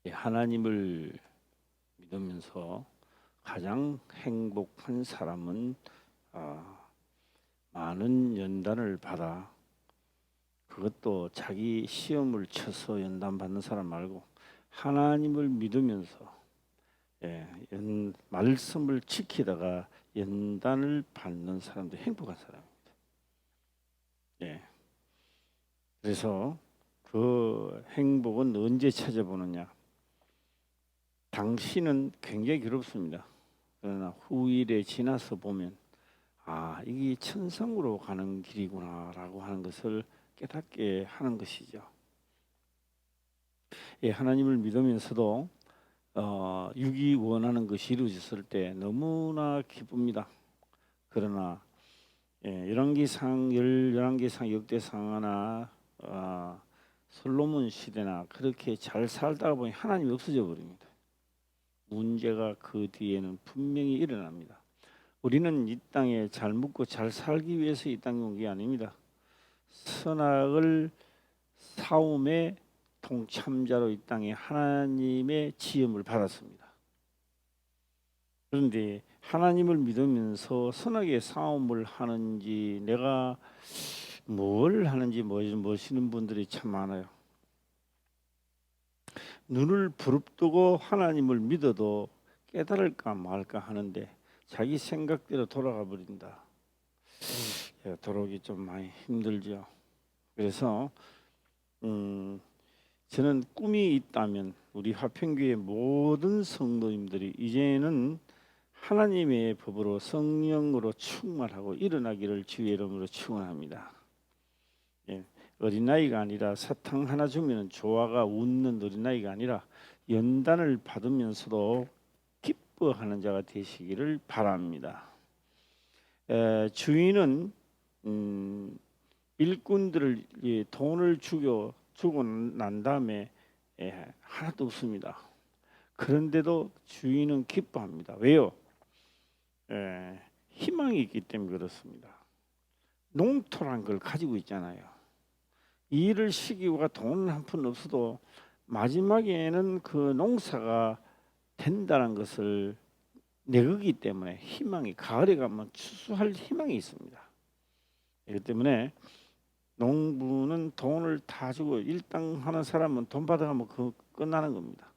하나님을 믿으면서 가장 행복한 사람은 많은 연단을 받아, 그것도 자기 시험을 쳐서 연단 받는 사람 말고 하나님을 믿으면서 말씀을 지키다가 연단을 받는 사람도 행복한 사람입니다. 그래서 그 행복은 언제 찾아보느냐? 당신은 굉장히 괴롭습니다. 그러나 후일에 지나서 보면 이게 천성으로 가는 길이구나라고 하는 것을 깨닫게 하는 것이죠. 하나님을 믿으면서도 육이 원하는 것이 이루어졌을 때 너무나 기쁩니다. 그러나 열왕기상 역대상하나 솔로몬 시대나 그렇게 잘 살다가 보니 하나님이 없어져 버립니다. 문제가 그 뒤에는 분명히 일어납니다. 우리는 이 땅에 잘 묵고 잘 살기 위해서 이 땅에 온 게 아닙니다. 선악을 싸움의 동참자로 이 땅에 하나님의 지음을 받았습니다. 그런데 하나님을 믿으면서 선악의 싸움을 하는지, 내가 뭘 하는지 모르시는 분들이 참 많아요. 눈을 부릅뜨고 하나님을 믿어도 깨달을까 말까 하는데 자기 생각대로 돌아가 버린다. 돌아오기 좀 많이 힘들죠. 그래서 저는 꿈이 있다면 우리 화평교회 모든 성도님들이 이제는 하나님의 법으로 성령으로 충만하고 일어나기를 주의 이름으로 축원합니다. 어린아이가 아니라 사탕 하나 주면 좋아가 웃는 어린아이가 아니라 연단을 받으면서도 기뻐하는 자가 되시기를 바랍니다. 주인은 일꾼들을 돈을 주고 난 다음에 하나도 없습니다. 그런데도 주인은 기뻐합니다. 왜요? 희망이 있기 때문에 그렇습니다. 농토란 걸 가지고 있잖아요. 일을 시키고 돈 한 푼 없어도 마지막에는 그 농사가 된다는 것을 내거기 때문에 희망이, 가을에 가면 추수할 희망이 있습니다. 그렇기 때문에 농부는 돈을 다 주고 일당 하는 사람은 돈 받아가면 끝나는 겁니다.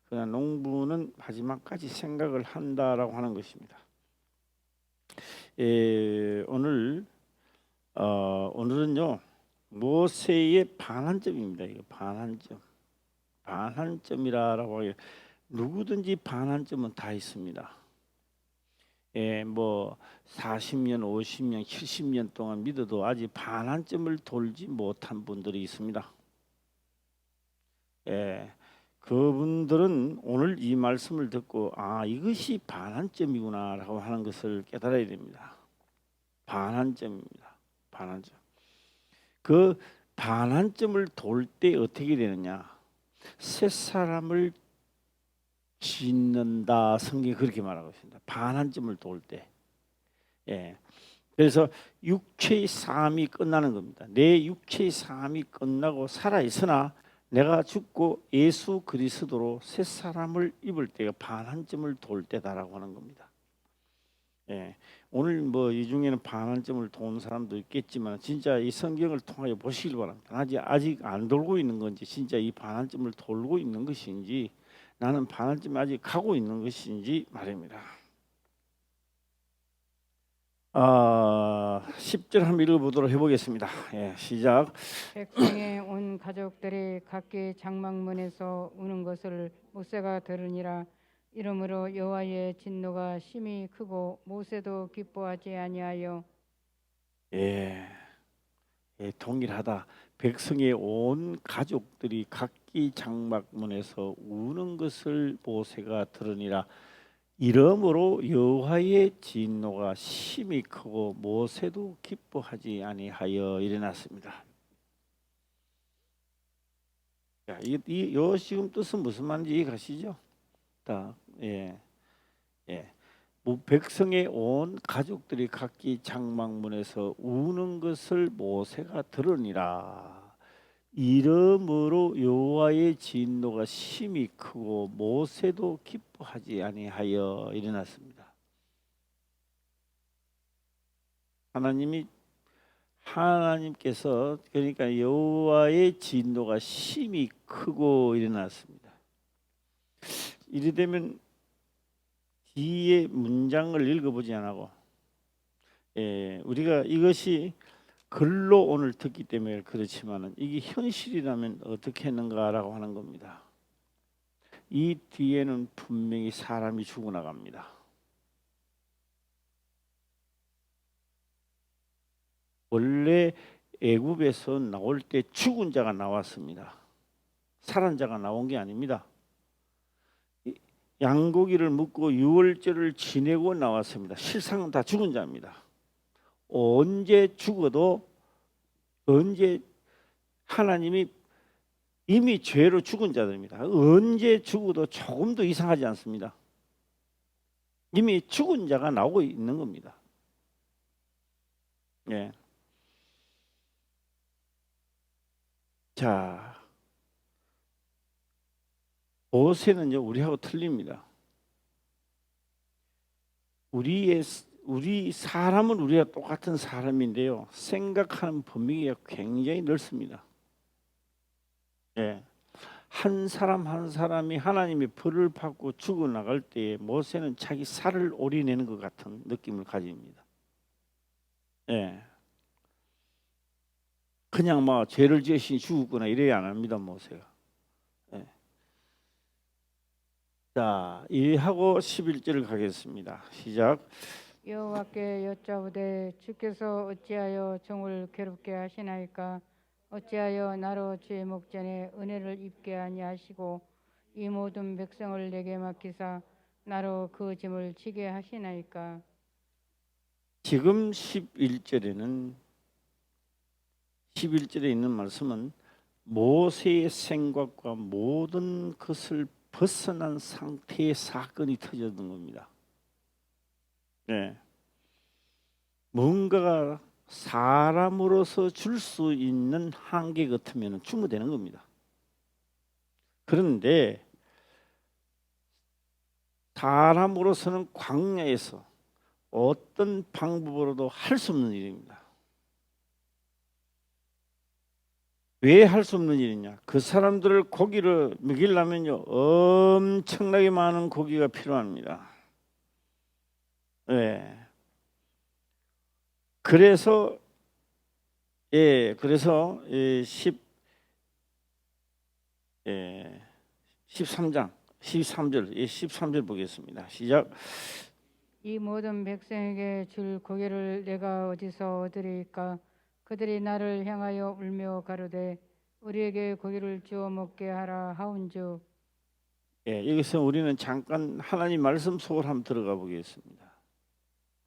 그러나 농부는 마지막까지 생각을 한다라고 하는 것입니다. 오늘은요 모세의 반환점입니다. 이거 반환점이라고 해요. 누구든지 반환점은 다 있습니다. 뭐 40년, 50년, 70년 동안 믿어도 아직 반환점을 돌지 못한 분들이 있습니다. 그분들은 오늘 이 말씀을 듣고 이것이 반환점이구나라고 하는 것을 깨달아야 됩니다. 반환점입니다. 반환점. 그 반환점을 돌 때 어떻게 되느냐? 새 사람을 짓는다. 성경이 그렇게 말하고 있습니다. 반환점을 돌 때. 그래서 육체의 삶이 끝나는 겁니다. 내 육체의 삶이 끝나고 살아 있으나 내가 죽고 예수 그리스도로 새 사람을 입을 때가 반환점을 돌 때다라고 하는 겁니다. 오늘 뭐 이 중에는 반환점을 도는 사람도 있겠지만 진짜 이 성경을 통하여 보시길 바랍니다. 아직 안 돌고 있는 건지, 진짜 이 반환점을 돌고 있는 것인지, 나는 반환점에 아직 가고 있는 것인지 말입니다. 10절 한번 읽어보도록 해보겠습니다. 시작. 백성의 온 가족들이 각기 장막문에서 우는 것을 모세가 들으니라. 이러므로 여호와의 진노가 심히 크고 모세도 기뻐하지 아니하여. 동일하다. 백성의 온 가족들이 각기 장막문에서 우는 것을 모세가 들으니라. 이러므로 여호와의 진노가 심히 크고 모세도 기뻐하지 아니하여 일어났습니다. 이 지금 뜻은 무슨 말인지 이해가시죠? 백성의 온 가족들이 각기 장막문에서 우는 것을 모세가 들으니라. 이러므로 여호와의 진노가 심히 크고 모세도 기뻐하지 아니하여 일어났습니다. 하나님께서 그러니까 여호와의 진노가 심히 크고 일어났습니다. 이르되면 뒤에 문장을 읽어보지 않고 우리가 이것이 글로 오늘 듣기 때문에 그렇지만은 이게 현실이라면 어떻게 했는가라고 하는 겁니다. 이 뒤에는 분명히 사람이 죽어나갑니다. 원래 애굽에서 나올 때 죽은 자가 나왔습니다. 살은 자가 나온 게 아닙니다. 양고기를 먹고 유월절을 지내고 나왔습니다. 실상은 다 죽은 자입니다. 언제 죽어도 언제 하나님이 이미 죄로 죽은 자들입니다. 언제 죽어도 조금도 이상하지 않습니다. 이미 죽은 자가 나오고 있는 겁니다. 예. 자, 모세는요 우리하고 틀립니다. 우리 사람은 우리가 똑같은 사람인데요. 생각하는 범위가 굉장히 넓습니다. 예. 한 사람 한 사람이 하나님의 벌을 받고 죽어나갈 때에 모세는 자기 살을 오리내는 것 같은 느낌을 가집니다. 예. 그냥 뭐 죄를 지으신 죽었구나 이래야 안 합니다, 모세가. 예. 자, 이하고 11절을 가겠습니다. 시작. 여호와께 여짜오되 주께서 어찌하여 종을 괴롭게 하시나이까? 어찌하여 나로 주의 목전에 은혜를 입게 아니하시고 이 모든 백성을 내게 맡기사 나로 그 짐을 지게 하시나이까? 지금 11절에 있는 말씀은 모세의 생각과 모든 것을 벗어난 상태의 사건이 터졌던 겁니다. 네. 뭔가가 사람으로서 줄 수 있는 한계 같으면 충분되는 겁니다. 그런데 사람으로서는 광야에서 어떤 방법으로도 할 수 없는 일입니다. 왜 할 수 없는 일이냐? 그 사람들을 고기를 먹이려면요 엄청나게 많은 고기가 필요합니다. 네. 그래서 13장 13절 13절 보겠습니다. 시작. 이 모든 백성에게 줄 고기를 내가 어디서 얻으리까? 그들이 나를 향하여 울며 가로되 우리에게 고기를 주어 먹게 하라 하온즉. 여기서 우리는 잠깐 하나님 말씀 속으로 한번 들어가 보겠습니다.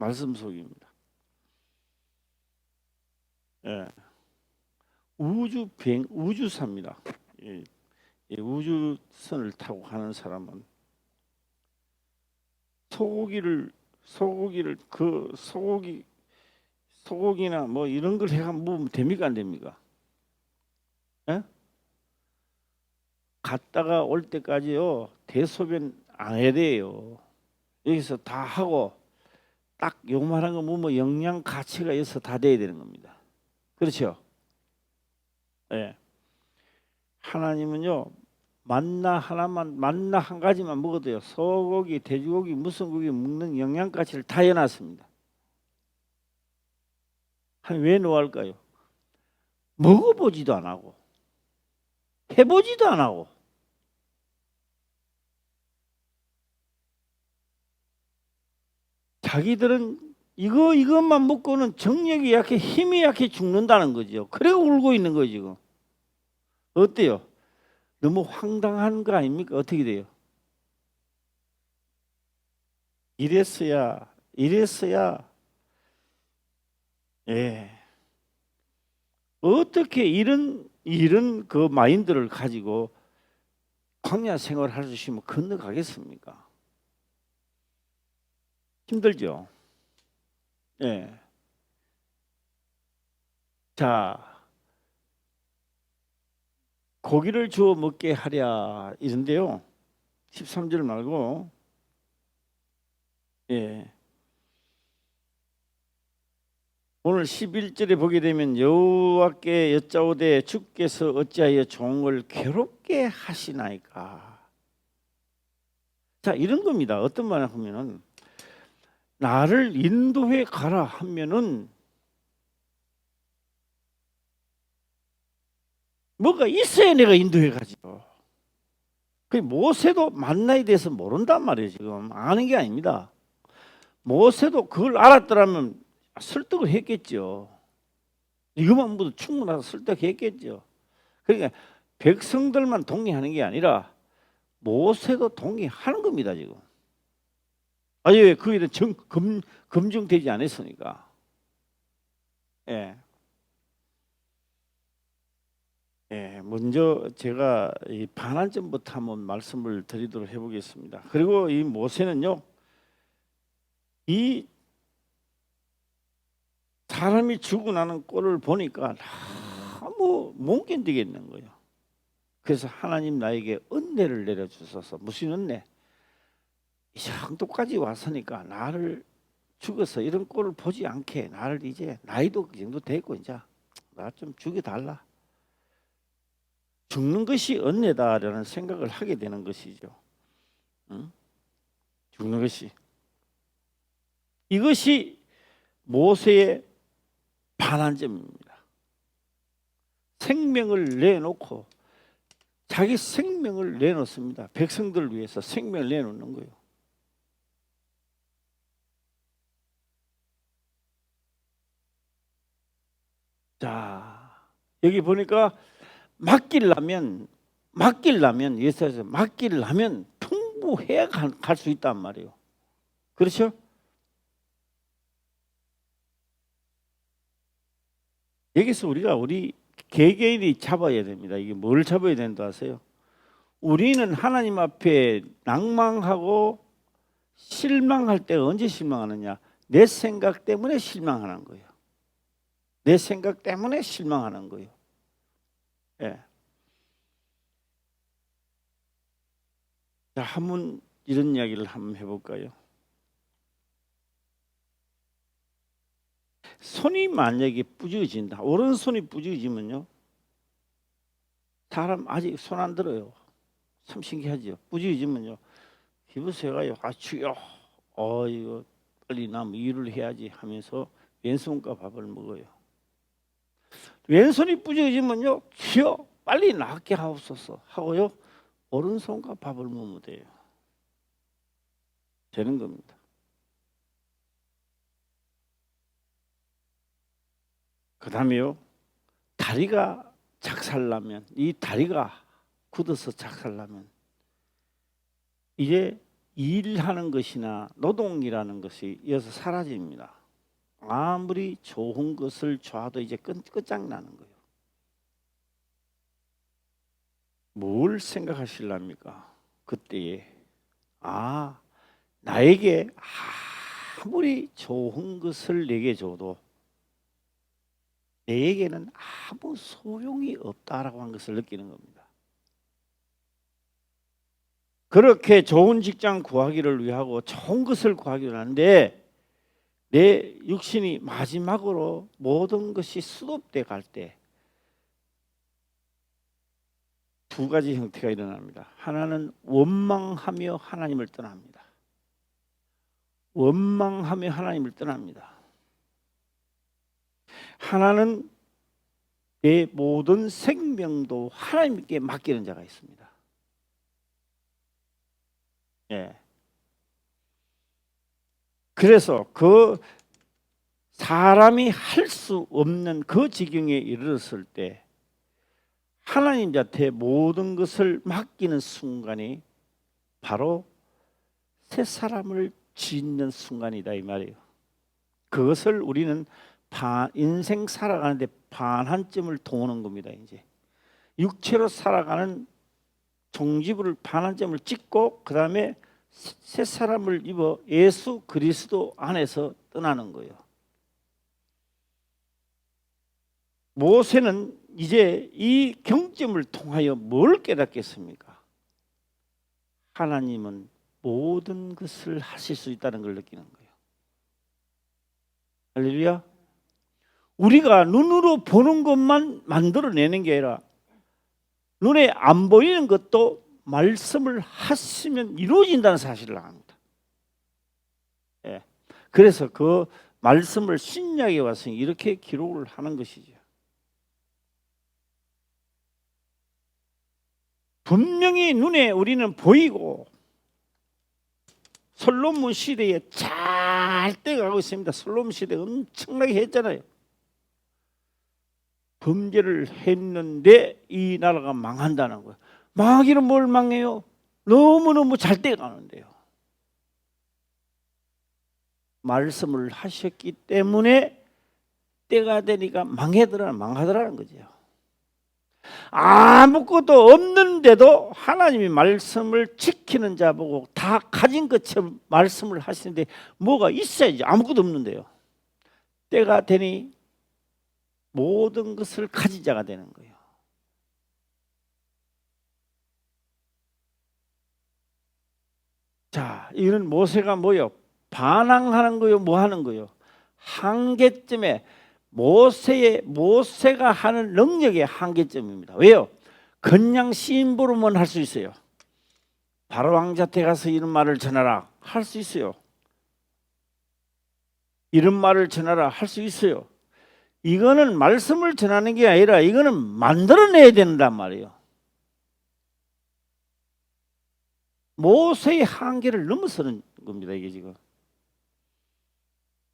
말씀 속입니다. 우주사입니다. 우주선을 타고 가는 사람은 소고기나 뭐 이런 걸 해가 먹으면 됩니까 안 됩니까? 예? 갔다가 올 때까지요 대소변 안 해야 돼요. 여기서 다 하고 딱 요만한 거 뭐 영양 가치가 있어 다 돼야 되는 겁니다. 그렇죠? 예. 하나님은요 만나 한 가지만 먹어도요 소고기, 돼지고기, 무슨 고기 먹는 영양 가치를 다 해놨습니다. 왜 노할까요? 먹어보지도 안 하고 해보지도 안 하고 자기들은 이것만 먹고는 정력이 약해 힘이 약해 죽는다는 거죠. 그래서 울고 있는 거죠 지금. 어때요? 너무 황당한 거 아닙니까? 어떻게 돼요? 이랬어야 어떻게 이런 그 마인드를 가지고 광야 생활을 할 수 있으면 건너가겠습니까? 힘들죠. 자, 고기를 주어 먹게 하랴 이런데요. 13절 말고 예. 오늘 11절에 보게 되면 여호와께 여짜오되 주께서 어찌하여 종을 괴롭게 하시나이까. 자, 이런 겁니다. 어떤 말을 하면은 나를 인도해 가라 하면은 뭐가 있어야 내가 인도해 가지요. 그 모세도 만나에 대해서 모른단 말이에요. 지금 아는 게 아닙니다. 모세도 그걸 알았더라면 설득을 했겠죠. 이것만 모두 충분하다 설득했겠죠. 그러니까 백성들만 동의하는 게 아니라 모세도 동의하는 겁니다. 지금. 왜 그에 대해 검증되지 않았으니까. 예. 예, 먼저 제가 이 반환점부터 한번 말씀을 드리도록 해보겠습니다. 그리고 이 모세는요, 이 사람이 죽고 나는 꼴을 보니까 너무 못 견디겠는 거예요. 그래서 하나님 나에게 은혜를 내려주셔서, 무슨 은혜? 이 정도까지 왔으니까 나를 죽어서 이런 꼴을 보지 않게 나를 이제 나이도 그 정도 됐고 이제 나 좀 죽여달라. 죽는 것이 은혜다라는 생각을 하게 되는 것이죠. 응? 죽는 것이. 이것이 모세의 반환점입니다. 생명을 내놓고 자기 생명을 내놓습니다. 백성들을 위해서 생명을 내놓는 거예요. 자, 여기 보니까 맡기려면 예수께서 맡기려면 풍부해야 갈 수 있단 말이에요. 그렇죠? 여기서 우리가 우리 개개인이 잡아야 됩니다. 이게 뭘 잡아야 된다 하세요? 우리는 하나님 앞에 낭망하고 실망할 때 언제 실망하느냐? 내 생각 때문에 실망하는 거예요. 내 생각 때문에 실망하는 거예요. 예. 자, 한번 이런 이야기를 한번 해볼까요? 손이 만약에 부러진다. 오른손이 부러지면요, 사람 아직 손 안 들어요. 참 신기하죠. 부러지면요, 기부세가요, 주여, 이거 빨리 나 일을 해야지 하면서 왼손과 밥을 먹어요. 왼손이 부러지면요, 주여 빨리 낫게 하옵소서 하고요, 오른손과 밥을 먹으면 돼요. 되는 겁니다. 그 다음에요, 다리가 작살나면, 이 다리가 굳어서 작살나면 이제 일하는 것이나 노동이라는 것이 이어서 사라집니다. 아무리 좋은 것을 줘도 이제 끝장나는 거예요. 뭘 생각하실랍니까? 그때에 나에게 아무리 좋은 것을 내게 줘도 내게는 아무 소용이 없다라고 하는 것을 느끼는 겁니다. 그렇게 좋은 직장 구하기를 위하고 좋은 것을 구하기를 하는데 내 육신이 마지막으로 모든 것이 수급돼 갈 때 두 가지 형태가 일어납니다. 하나는 원망하며 하나님을 떠납니다. 원망하며 하나님을 떠납니다. 하나는 내 모든 생명도 하나님께 맡기는 자가 있습니다. 예. 그래서 그 사람이 할 수 없는 그 지경에 이르렀을 때 하나님 곁에 모든 것을 맡기는 순간이 바로 새 사람을 짓는 순간이다 이 말이에요. 그것을 우리는 인생 살아가는데 반환점을 도는 겁니다. 이제 육체로 살아가는 종지부를 반환점을 찍고 그 다음에 새 사람을 입어 예수 그리스도 안에서 떠나는 거예요. 모세는 이제 이 경점을 통하여 뭘 깨닫겠습니까? 하나님은 모든 것을 하실 수 있다는 걸 느끼는 거예요. 할렐루야. 우리가 눈으로 보는 것만 만들어내는 게 아니라 눈에 안 보이는 것도 말씀을 하시면 이루어진다는 사실을 압니다. 예. 그래서 그 말씀을 신약에 와서 이렇게 기록을 하는 것이죠. 분명히 눈에 우리는 보이고 솔로몬 시대에 잘 떼가고 있습니다. 솔로몬 시대 엄청나게 했잖아요. 범죄를 했는데 이 나라가 망한다는 거예요. 망하기는 뭘 망해요? 너무너무 잘 떼가는데요. 말씀을 하셨기 때문에 때가 되니까 망하더라는 거죠. 아무것도 없는데도 하나님이 말씀을 지키는 자 보고 다 가진 것처럼 말씀을 하시는데 뭐가 있어야지. 아무것도 없는데요. 때가 되니 모든 것을 가진 자가 되는 거예요. 자, 이런 모세가 뭐요? 반항하는 거요, 뭐 하는 거요? 한계점에 모세가 하는 능력의 한계점입니다. 왜요? 그냥 심부름은 할 수 있어요. 바로 왕자한테 가서 이런 말을 전하라 할 수 있어요. 이런 말을 전하라 할 수 있어요. 이거는 말씀을 전하는 게 아니라 이거는 만들어내야 된단 말이에요. 모세의 한계를 넘어서는 겁니다. 이게 지금.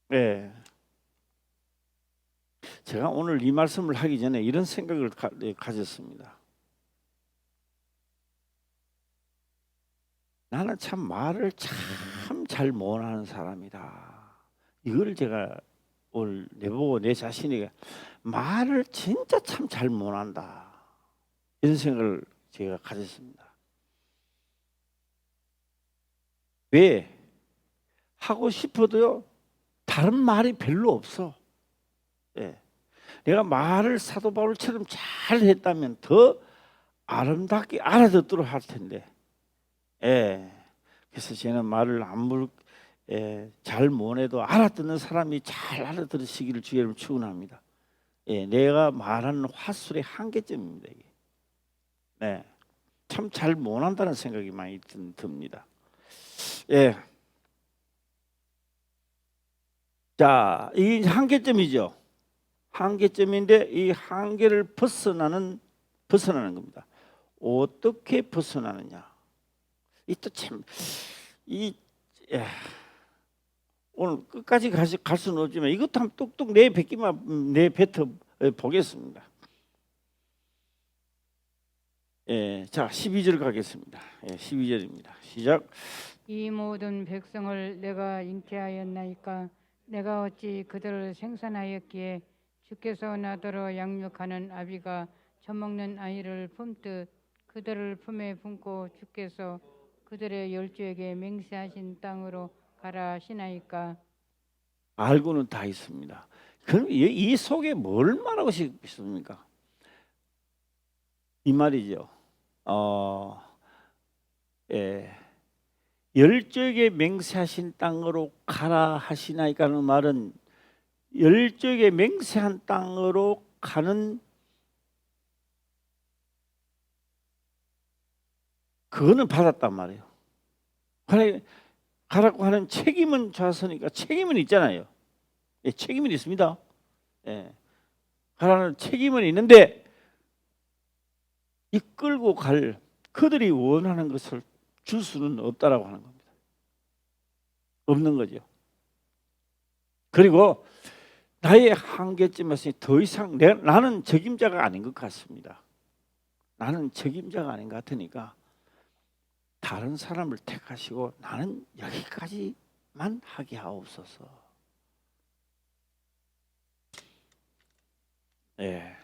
네. 제가 오늘 이 말씀을 하기 전에 이런 생각을 가졌습니다. 나는 참 말을 참 잘 못하는 사람이다. 이걸 제가 오늘 내보고 내 자신에게 말을 진짜 참 잘 못한다. 이런 생각을 제가 가졌습니다. 왜? 하고 싶어도요 다른 말이 별로 없어. 예. 내가 말을 사도 바울처럼 잘 했다면 더 아름답게 알아듣도록 할 텐데. 예. 그래서 저는 말을 잘 못해도 알아듣는 사람이 잘 알아들으시기를 주의 이름으로 축원합니다. 예, 내가 말하는 화술의 한계점입니다. 이게. 네, 참 잘 못한다는 생각이 많이 듭니다. 예, 자, 이 한계점이죠. 한계점인데 이 한계를 벗어나는 겁니다. 어떻게 벗어나느냐? 이 또 참 오늘 끝까지 갈 수는 없지만 이것도 한번 뚝뚝 내뱉어 보겠습니다. 예, 자 12절 가겠습니다. 예, 12절입니다. 시작. 이 모든 백성을 내가 잉태하였나이까 내가 어찌 그들을 생산하였기에 주께서 나더러 양육하는 아비가 젖먹는 아이를 품듯 그들을 품에 품고 주께서 그들의 열조에게 맹세하신 땅으로 가라 하시나이까. 알고는 다 있습니다. 그럼 이 속에 뭘 말하고 싶습니까? 이 말이죠. 예. 열조에게 맹세하신 땅으로 가라 하시나이까는 말은 열조에게 맹세한 땅으로 가는 그거는 받았단 말이에요. 가라고 하는 책임은 좋았으니까 책임은 있잖아요. 예, 책임은 있습니다. 예. 가라는 책임은 있는데 이끌고 갈 그들이 원하는 것을 줄 수는 없다라고 하는 겁니다. 없는 거죠. 그리고 나의 한계점에서 더 이상 나는 적임자가 아닌 것 같습니다. 나는 적임자가 아닌 것 같으니까 다른 사람을 택하시고 나는 여기까지만 하게 하옵소서. 예.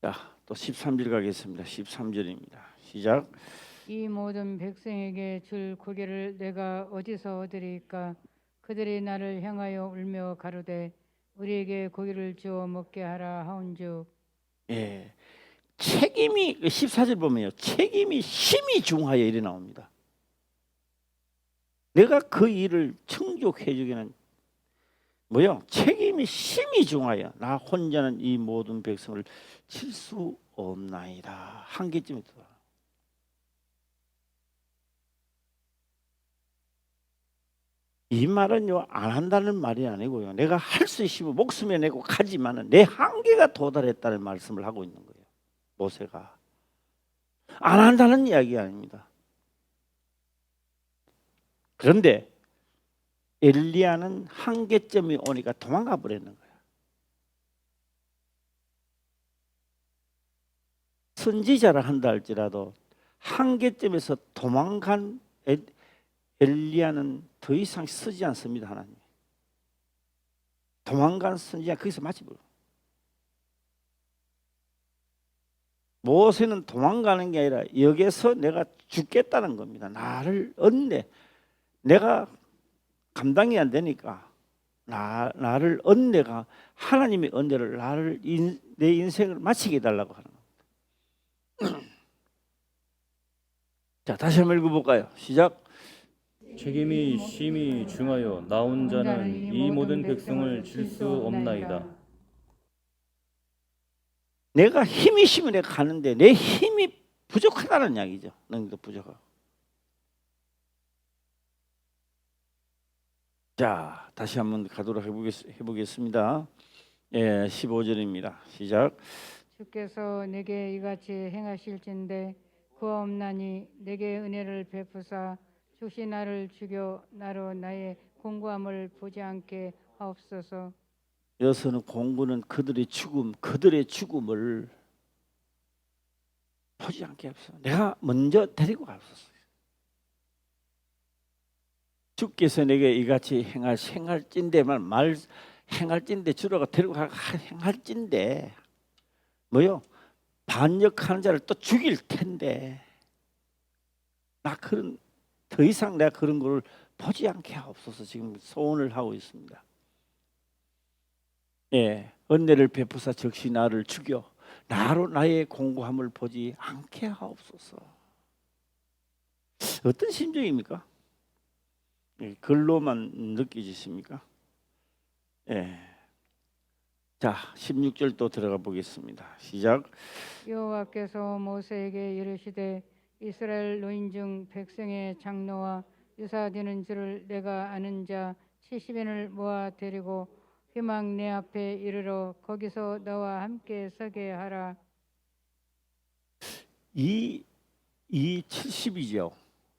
자, 또 13절 가겠습니다. 13절입니다. 시작. 이 모든 백성에게 줄 고개를 내가 어디서 얻으리까? 그들이 나를 향하여 울며 가로되 우리에게 고기를 주어 먹게 하라 하온즉 예, 책임이 14절 보면요, 책임이 심히 중하여 이래 나옵니다. 내가 그 일을 충족해 주기는 뭐요? 책임이 심히 중하여 나 혼자는 이 모든 백성을 칠 수 없나이다. 한계점이 있다. 이 말은요, 안 한다는 말이 아니고요, 내가 할 수 있으면 목숨에 내고 가지만은 내 한계가 도달했다는 말씀을 하고 있는 거예요. 모세가 안 한다는 이야기 아닙니다. 그런데 엘리야는 한계점이 오니까 도망가 버리는 거예요. 선지자를 한다 할지라도 한계점에서 도망간 엘리야는 더 이상 쓰지 않습니다. 하나님 도망간 선지자 거기서 마치버려. 모세는 도망가는 게 아니라 여기서 내가 죽겠다는 겁니다. 나를 언내, 내가 감당이 안 되니까 나를 언내가, 하나님의 언내를 나를 내 인생을 마치게 해달라고 하는 겁니다. 자, 다시 한번 읽어볼까요? 시작. 책임이 심히 중하여 나 혼자는 이 모든 백성을 칠 수 없나이다. 내가 힘이 있으면 내가 가는데 내 힘이 부족하다는 이야기죠. 능력도 부족하고. 자, 다시 한번 가도록 해보겠습니다. 예, 15절입니다. 시작. 주께서 내게 이같이 행하실진대 그와 없나니 내게 은혜를 베푸사 즉시 나를 죽여 나로 나의 공고함을 보지 않게 하옵소서. 여기서는 공고는 그들의 죽음을 보지 않게 하옵소서. 내가 먼저 데리고 가옵소서. 주께서 내게 이같이 행할진대만 행할진대 주라고 데리고 가 행할진대 뭐요? 반역하는 자를 또 죽일 텐데 나 그런 더 이상 내가 그런 걸 보지 않게 하옵소서. 지금 소원을 하고 있습니다. 예, 은혜를 베푸사 즉시 나를 죽여 나로 나의 공고함을 보지 않게 하옵소서. 어떤 심정입니까? 예, 글로만 느껴지십니까? 예. 자, 16절 또 들어가 보겠습니다. 시작. 여호와께서 모세에게 이르시되 이스라엘 노인 중 백성의 장로와 유사되는 줄을 내가 아는 자 70인을 모아 데리고 희망 내 앞에 이르러 거기서 너와 함께 서게 하라. 이 70이죠.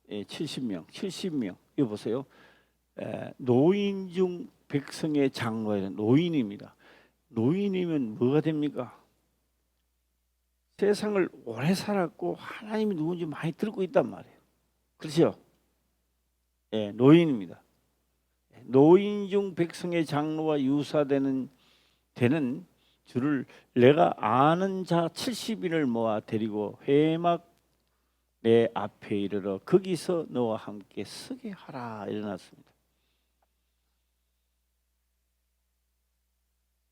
예, 70명. 이거 보세요. 노인 중 백성의 장로에는 노인입니다. 노인이면 뭐가 됩니까? 세상을 오래 살았고 하나님이 누군지 많이 들고 있단 말이에요. 그렇죠? 예, 노인입니다. 노인 중 백성의 장로와 유사되는 줄을 내가 아는 자 70인을 모아 데리고 회막 내 앞에 이르러 거기서 너와 함께 서게 하라. 일어났습니다.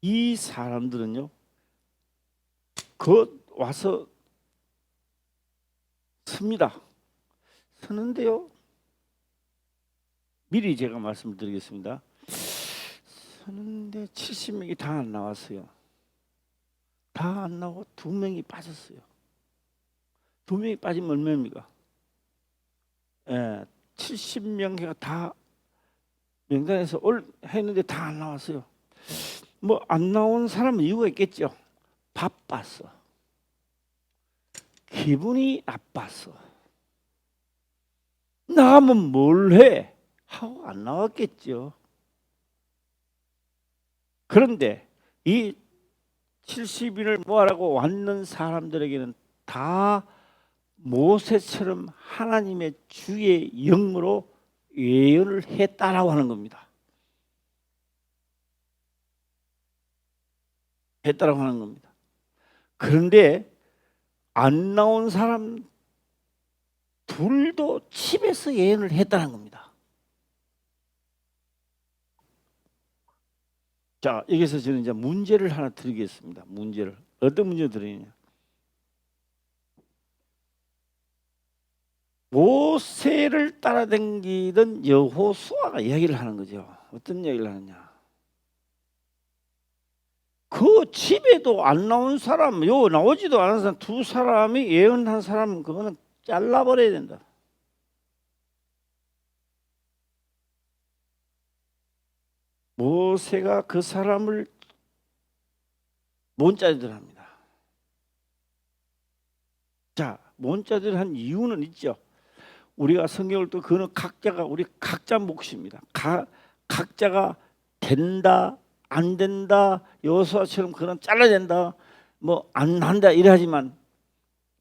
이 사람들은요, 그 와서 섭니다. 서는데요, 미리 제가 말씀을 드리겠습니다. 서는데 70명이 다 안 나왔어요. 다 안 나오고 2명이 빠졌어요. 2명이 빠지면 얼마입니까? 70명이 다 명단에서 했는데 다 안 나왔어요. 뭐 안 나온 사람은 이유가 있겠죠. 바빴어. 기분이 나빴어. 나가면 뭘 해? 하고 안 나왔겠죠. 그런데 이 70인을 모아라고 왔는 사람들에게는 다 모세처럼 하나님의 주의 영으로 예언을 했다라고 하는 겁니다. 했다라고 하는 겁니다. 그런데 안 나온 사람 둘도 집에서 예언을 했다는 겁니다. 자, 여기서 저는 이제 문제를 하나 드리겠습니다. 문제를. 어떤 문제 드리냐? 모세를 따라다니던 여호수아가 이야기를 하는 거죠. 어떤 이야기를 하느냐? 그 집에도 안 나온 사람, 요 나오지도 않은 사람 두 사람이 예언한 사람 그거는 잘라버려야 된다. 모세가 그 사람을 몬자들합니다. 자, 몬자들한 이유는 있죠. 우리가 성경을 또 그는 각자가 우리 각자 몫입니다. 각자가 된다, 안 된다, 여호수아처럼 그는 잘라야 된다, 뭐 안 한다 이래하지만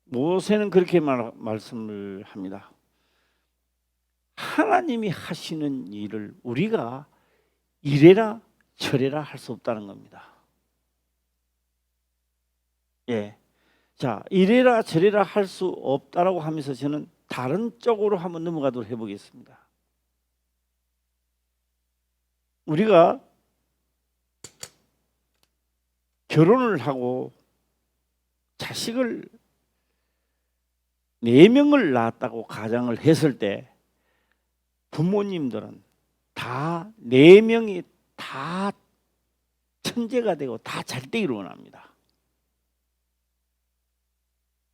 모세는 그렇게 말씀을 합니다. 하나님이 하시는 일을 우리가 이래라 저래라 할 수 없다는 겁니다. 예, 자 이래라 저래라 할 수 없다라고 하면서 저는 다른 쪽으로 한번 넘어가도록 해보겠습니다. 우리가 결혼을 하고 자식을 4명을 낳았다고 가정을 했을 때 부모님들은 다 4명이 다 천재가 되고 다 잘되기를 원합니다.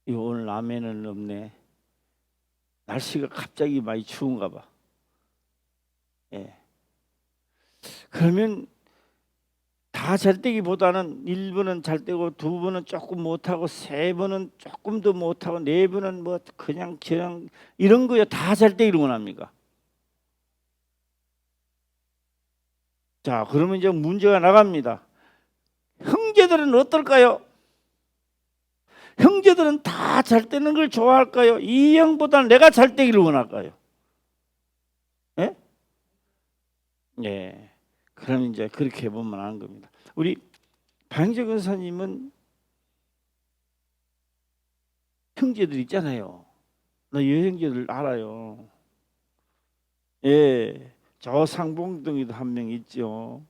오늘 아멘은 없네. 날씨가 갑자기 많이 추운가 봐. 예. 그러면 다 잘되기보다는 1번은 잘되고 2번은 조금 못하고 3번은 조금 더 못하고 4번은 뭐 그냥 이런 거요 다 잘되기를 원합니까? 자, 그러면 이제 문제가 나갑니다. 형제들은 어떨까요? 형제들은 다 잘되는 걸 좋아할까요? 이 형보다는 내가 잘되기를 원할까요? 예? 예. 그럼 이제 그렇게 보면 하는 겁니다. 우리 방재 권사님은 형제들 있잖아요. 나 여형제들 알아요. 예. 저 상봉동에도 한 명 있죠.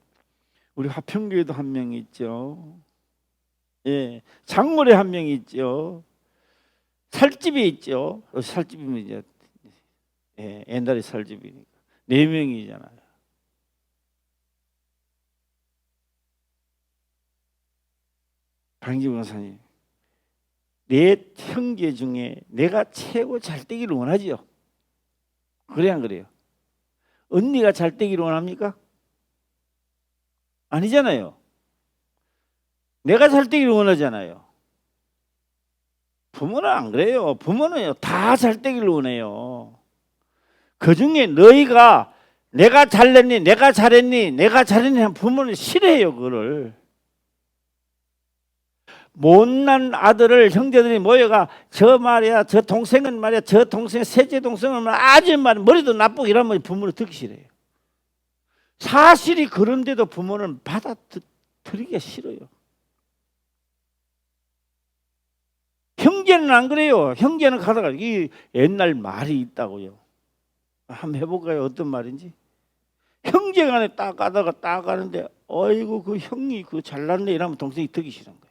우리 화평교에도 한 명 있죠. 예, 장mol에 한 명 있죠. 살집에 있죠. 살집이면 이제 예, 옛날에 살집이니까 4명이잖아요. 방지 권사님, 내 형제 중에 내가 최고 잘되기를 원하지요. 그래야 안 그래요? 언니가 잘되기를 원합니까? 아니잖아요. 내가 잘되기를 원하잖아요. 부모는 안 그래요. 부모는요 다 잘되기를 원해요. 그 중에 너희가 내가 잘냈니, 내가 잘했니, 내가 잘했니 하는 부모는 싫어해요. 그거를. 못난 아들을 형제들이 모여가 저 말이야, 저 동생은 말이야, 저 동생 셋째 동생은 아주 머리도 나쁘고 이러면 부모는 듣기 싫어요. 사실이 그런데도 부모는 받아들이기가 싫어요. 형제는 안 그래요. 형제는 가다가 이 옛날 말이 있다고요. 한번 해볼까요? 어떤 말인지. 형제간에 딱 가다가 딱 가는데 어이구 그 형이 그 잘났네 이러면 동생이 듣기 싫은 거예요.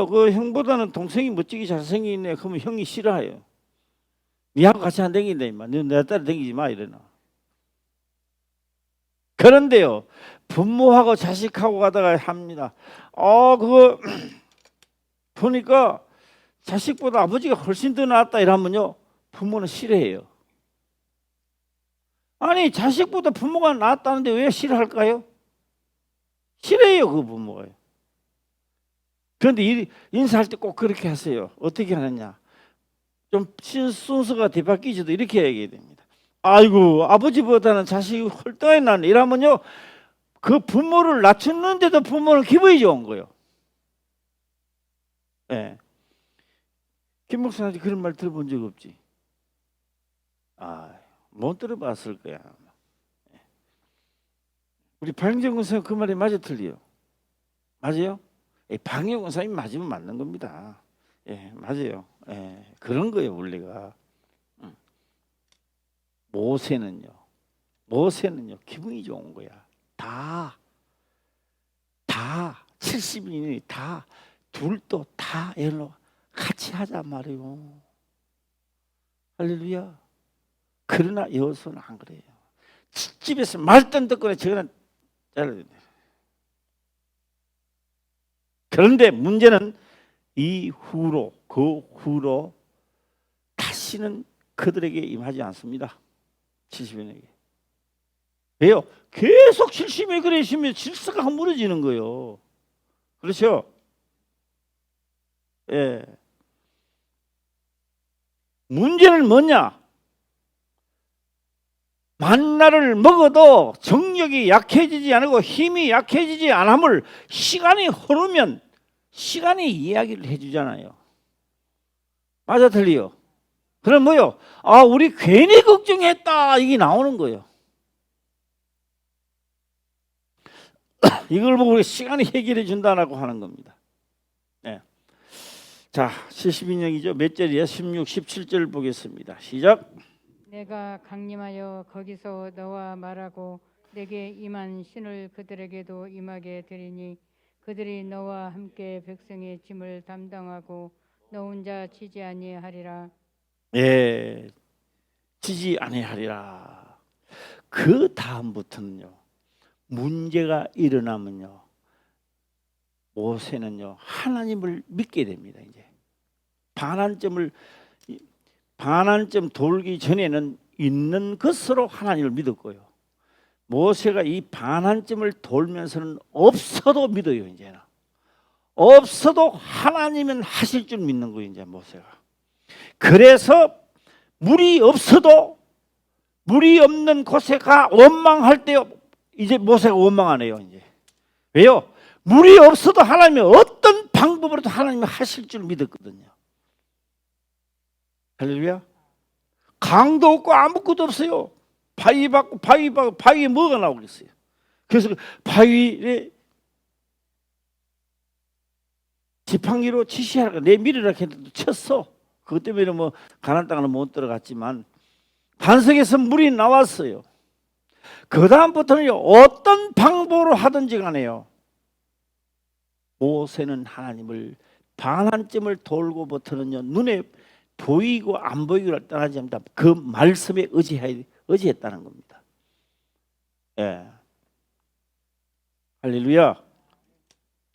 그 형보다는 동생이 멋지게 잘생기네. 그러면 형이 싫어해요. 니하고 같이 안 댕긴다 임마. 너 내 딸 댕기지 마 이러나. 그런데요 부모하고 자식하고 가다가 합니다. 그거 보니까 자식보다 아버지가 훨씬 더 낫다 이러면요 부모는 싫어해요. 아니 자식보다 부모가 낫다는데 왜 싫어할까요? 싫어해요 그 부모가요. 그런데 인사할 때 꼭 그렇게 하세요. 어떻게 하느냐? 좀 순서가 뒤바뀌지도 이렇게 얘기해야 됩니다. 아이고 아버지보다는 자식이 홀떡이 나네 이러면요 그 부모를 낮췄는데도 부모는 기분이 좋은 거예요. 예. 김 목사님 그런 말 들어본 적 없지? 못 들어봤을 거야. 우리 방정근 선생 그 말이 맞아 틀려요? 맞아요? 방영근 선생님 맞으면 맞는 겁니다. 예, 맞아요. 예, 그런 거예요 원리가. 모세는요 기분이 좋은 거야. 다 다 70인이 다 둘도 다 애로 같이 하자 말이요. 할렐루야. 그러나 여호수아는 안 그래요. 집에서 말단 듣거나 저거는 잘라야 돼. 그런데 문제는 그 후로 다시는 그들에게 임하지 않습니다. 70인에게. 왜요? 계속 70에 그러시면 질서가 무너지는 거예요. 그렇죠? 예. 문제는 뭐냐? 만나를 먹어도 정력이 약해지지 않고 힘이 약해지지 않음을 시간이 흐르면 시간이 이야기를 해주잖아요. 맞아 틀리요? 그럼 뭐요? 아, 우리 괜히 걱정했다 이게 나오는 거예요. 이걸 보고 우리 시간이 해결해 준다라고 하는 겁니다. 네. 자, 72년이죠. 몇 절이야? 16, 17절 보겠습니다. 시작. 내가 강림하여 거기서 너와 말하고 내게 임한 신을 그들에게도 임하게 되리니 그들이 너와 함께 백성의 짐을 담당하고 너 혼자 지지 아니하리라. 예, 지지 아니하리라. 그 다음부터는요, 문제가 일어나면요, 모세는요 하나님을 믿게 됩니다. 이제 반환점 돌기 전에는 있는 것으로 하나님을 믿었고요. 모세가 이 반환점을 돌면서는 없어도 믿어요. 이제는 없어도 하나님은 하실 줄 믿는 거예요. 이제 모세가. 그래서 물이 없어도 물이 없는 곳에 가 원망할 때 이제 모세가 원망하네요. 이제 왜요? 물이 없어도 하나님이 어떤 방법으로도 하나님이 하실 줄 믿었거든요. 할렐루야. 강도 없고 아무것도 없어요. 바위에 뭐가 나오겠어요? 그래서 그 바위에 지팡이로 지시하라 내 밀으라 했는데 쳤어. 그것 때문에 뭐 가나안 땅은 못 들어갔지만 반석에서 물이 나왔어요. 그 다음부터는 어떤 방법으로 하든지 간에요, 모세는 하나님을 반환점을 돌고부터는요 눈에 보이고 안 보이고를 떠나지 않는다. 그 말씀에 의지했다는 겁니다. 예. 할렐루야.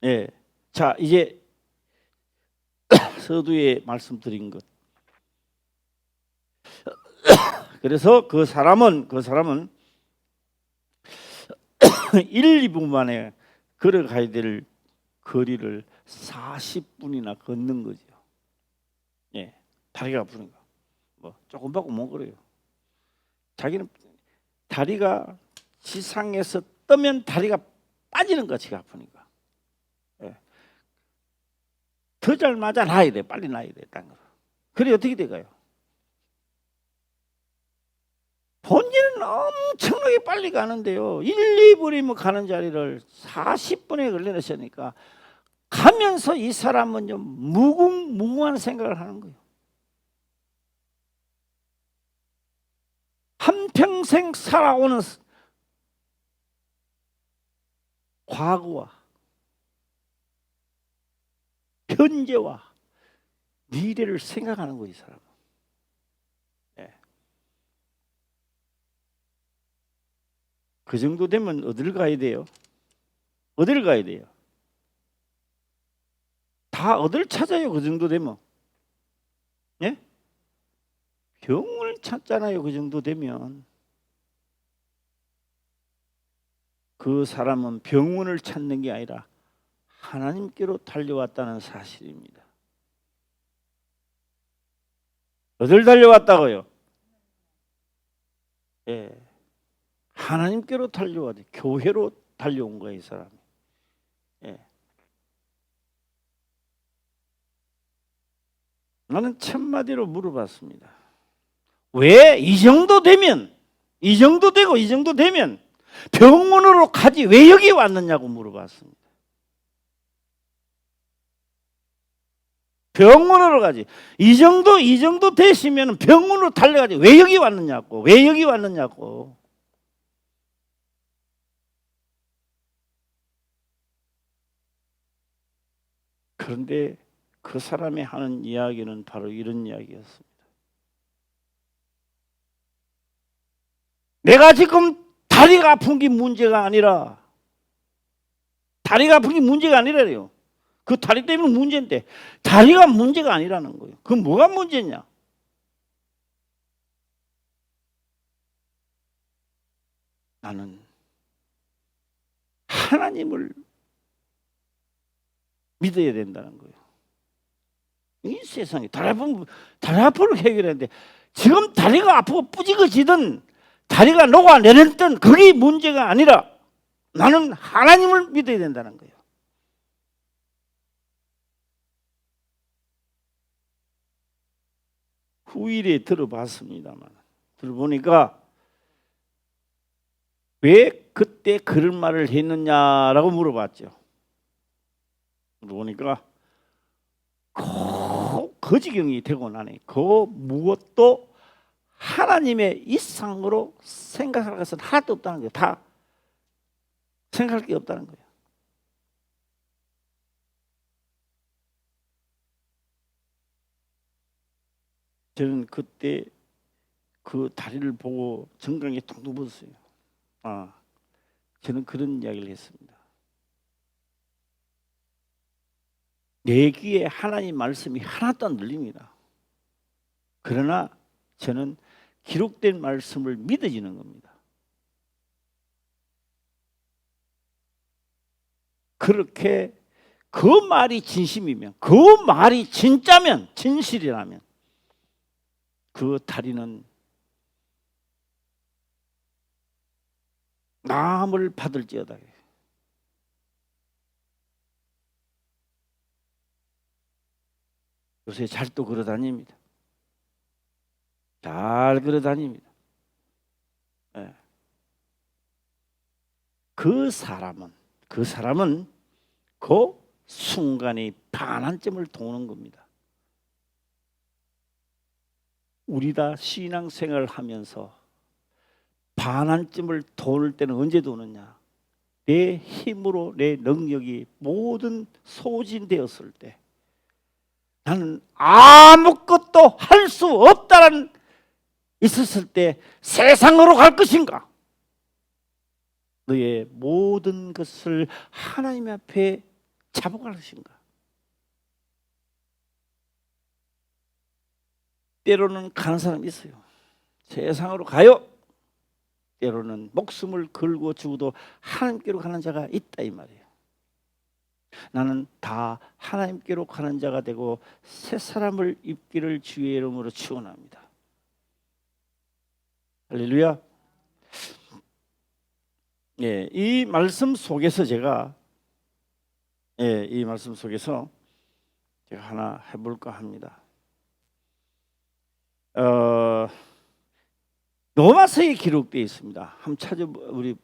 예. 자, 이제 서두에 말씀드린 것. 그래서 그 사람은 1, 2분 만에 걸어가야 될 거리를 40분이나 걷는 거죠. 예. 다리가 아프니까 뭐 조금 받고 못 걸어요. 자기는 다리가 지상에서 뜨면 다리가 빠지는 것 같이 아프니까. 예. 더 잘 맞아 놔야 돼. 빨리 놔야 돼. 딴 거. 그래 어떻게 돼가요? 본인은 엄청나게 빨리 가는데요. 1, 2분이면 가는 자리를 40분에 걸려내시니까 가면서 이 사람은요 무궁무궁한 생각을 하는 거예요. 한평생 살아오는 과거와 현재와 미래를 생각하는 거예요, 이 사람은. 네. 그 정도 되면 어딜 가야 돼요? 어딜 가야 돼요? 다 어딜 찾아요, 그 정도 되면? 예? 병을 찾잖아요. 그 정도 되면. 그 사람은 병원을 찾는 게 아니라 하나님께로 달려왔다는 사실입니다. 어딜 달려왔다고요? 예, 하나님께로 달려왔대. 교회로 달려온 거예요, 이 사람이. 예. 나는 첫마디로 물어봤습니다. 왜 이 정도 되면, 이 정도 되고 이 정도 되면 병원으로 가지 왜 여기 왔느냐고 물어봤습니다. 병원으로 가지. 이 정도 되시면 병원으로 달려가지 왜 여기 왔느냐고. 왜 여기 왔느냐고. 그런데 그 사람이 하는 이야기는 바로 이런 이야기였습니다. 내가 지금 다리가 아픈 게 문제가 아니라, 다리가 아픈 게 문제가 아니라요. 그 다리 때문에 문제인데 다리가 문제가 아니라는 거예요. 그 뭐가 문제냐? 나는 하나님을 믿어야 된다는 거예요. 이 세상에 다리 아픔을 해결하는데 지금 다리가 아프고 뿌지거지든 다리가 녹아내렸든 그게 문제가 아니라 나는 하나님을 믿어야 된다는 거예요. 후일에 들어봤습니다만, 들어보니까 왜 그때 그런 말을 했느냐라고 물어봤죠. 물어보니까 그 지경이 되고 나니 그 무엇도 하나님의 이상으로 생각할 것은 하나도 없다는 거예요. 다 생각할 게 없다는 거예요. 저는 그때 그 다리를 보고 정강이 통통 부었어요. 저는 그런 이야기를 했습니다. 내 귀에 하나님 말씀이 하나도 안 들립니다. 그러나 저는 기록된 말씀을 믿어지는 겁니다. 그렇게 그 말이 진심이면, 그 말이 진짜면, 진실이라면 그 다리는 나음을 받을지어다. 요새 잘 또 걸어 다닙니다. 잘 걸어 다닙니다. 네. 그 사람은 그 순간에 반환점을 도는 겁니다. 우리 다 신앙생활을 하면서 반환점을 도는 때는 언제 도느냐? 내 힘으로 내 능력이 모든 소진되었을 때, 나는 아무것도 할 수 없다는 있었을 때 세상으로 갈 것인가? 너의 모든 것을 하나님 앞에 잡아갈 것인가? 때로는 가는 사람이 있어요. 세상으로 가요. 때로는 목숨을 걸고 죽어도 하나님께로 가는 자가 있다 이 말이에요. 나는 다 하나님께로 가는 자가 되고 새 사람을 입기를 주의 이름으로 축원합니다. 할렐루야. 예, 이 말씀 속에서 제가 하나 해볼까 합니다. 로마서에 기록되어 있습니다. 한번 우리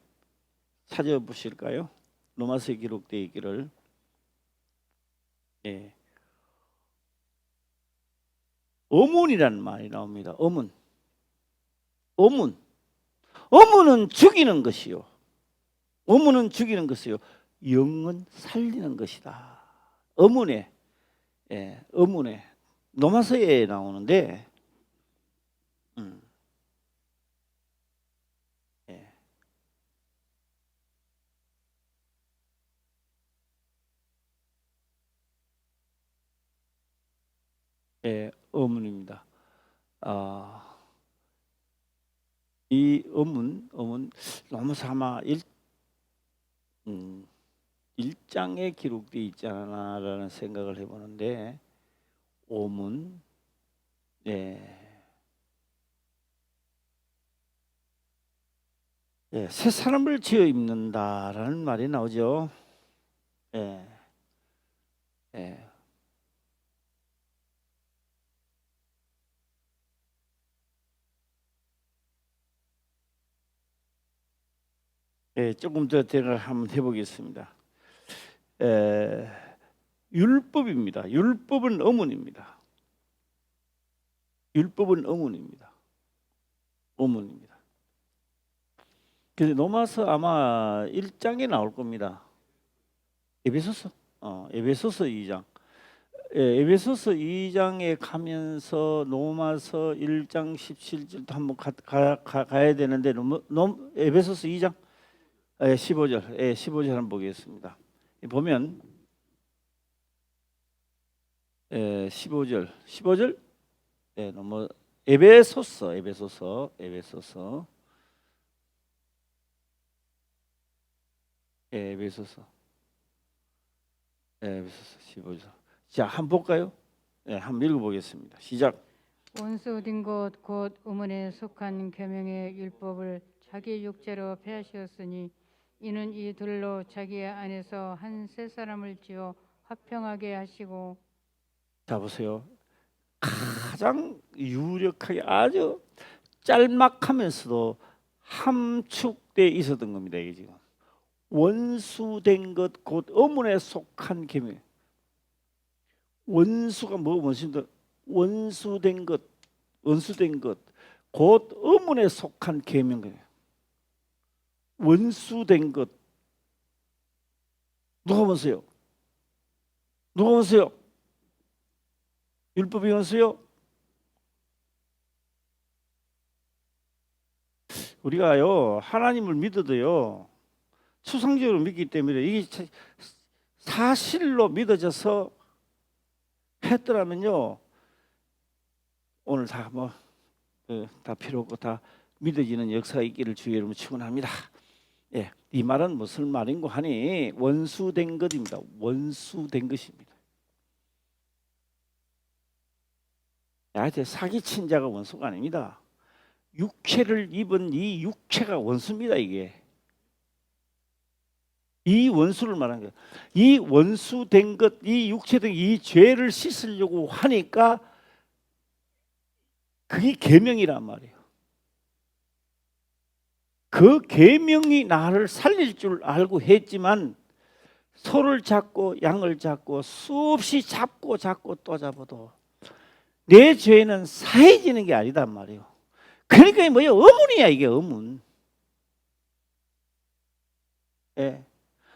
찾아보실까요? 로마서에 기록되어 있기를. 예. 어문이라는 말이 나옵니다. 어문은 죽이는 것이요. 어문은 죽이는 것이요. 영은 살리는 것이다. 어문에 로마서에 나오는데, 어문입니다. 이 어문 로마서 아마 1장에 기록되어 있지 않나라는 생각을 해보는데, 어문, 새 사람을 지어 입는다라는 말이 나오죠. 조금 더 대화를 한번 해보겠습니다. 율법입니다. 율법은 어문입니다. 어문입니다. 그래서 로마서 아마 1장에 나올 겁니다. 에베소서 2장. 에베소서 2장에 가면서 로마서 1장 17절도 한번 가야 되는데 너무 에베소서 2장 15절 15절 한번 보겠습니다. 보면 15절 너무 에베소서 15절. 자, 한번 볼까요? 한번 읽어보겠습니다. 시작. 원수된 것 곧 음원에 속한 계명의 율법을 자기 육체로 폐하시었으니 이는 이 둘로 자기 안에서 한 새 사람을 지어 화평하게 하시고. 자, 보세요. 가장 유력하게 아주 짤막하면서도 함축돼 있었던 겁니다. 이게 지금 원수된 것 곧 어문에 속한 계명. 원수가 뭐 원수인데 원수된 것 곧 어문에 속한 계명이에요. 원수된 것 누가 원수요? 누가 원수요? 율법이 원수요? 우리가요 하나님을 믿어도요 추상적으로 믿기 때문에 이게 사실로 믿어져서 했더라면요 오늘 다 다 필요 없고 다 믿어지는 역사가 있기를 주의 이름으로 축원합니다. 이 말은 무슨 말인고 하니 원수된 것입니다. 원수된 것입니다. 나한테 사기친 자가 원수가 아닙니다. 육체를 입은 이 육체가 원수입니다. 이게 이 원수를 말하는 거예요. 이 원수된 것, 이 육체된 이 죄를 씻으려고 하니까 그게 계명이란 말이에요. 그 계명이 나를 살릴 줄 알고 했지만 소를 잡고 양을 잡고 수없이 잡고 또 잡아도 내 죄는 사해지는 게 아니단 말이에요. 그러니까 뭐야 의문이야 이게 의문.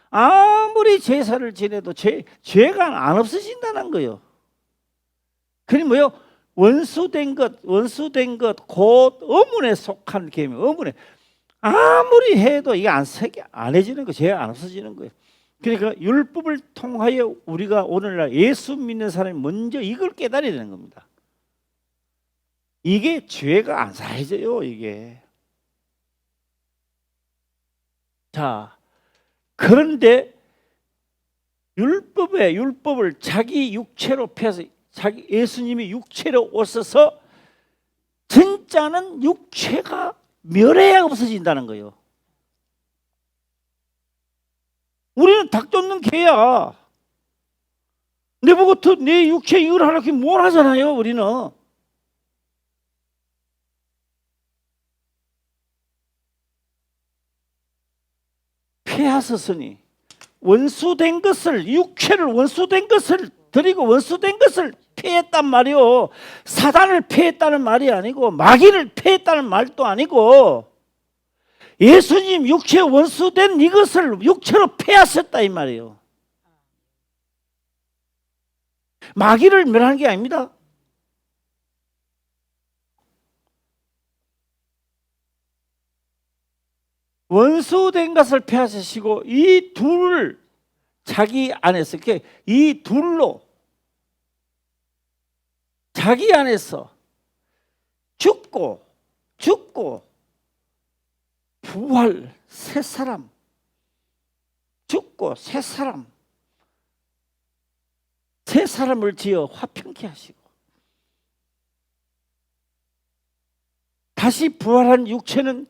아무리 제사를 지내도 죄가 안 없어진다는 거예요. 그니 뭐요? 원수된 것 곧 의문에 속한 계명. 의문에 아무리 해도 이게 안 해지는 거, 죄가 안 없어지는 거예요. 그러니까 율법을 통하여 우리가 오늘날 예수 믿는 사람이 먼저 이걸 깨달아야 되는 겁니다. 이게 죄가 안 사해져요, 이게. 자, 그런데 율법을 자기 육체로 펴서 자기 예수님이 육체로 오셔서 진짜는 육체가 멸해야 없어진다는 거예요. 우리는 닭 쫓는 개야. 내보고 내 육체 이걸 하라고 뭘 하잖아요. 우리는. 폐하셨으니 원수된 것을 육체를 원수된 것을 드리고 원수된 것을 폐했단 말이요. 사단을 폐했다는 말이 아니고 마귀를 폐했다는 말도 아니고 예수님 육체 원수된 이것을 육체로 폐하셨다 이 말이에요. 마귀를 멸하는 게 아닙니다. 원수된 것을 폐하시고 이 둘을 자기 안에서 이 둘로 자기 안에서 죽고 부활 새 사람 죽고 새 사람을 지어 화평케 하시고 다시 부활한 육체는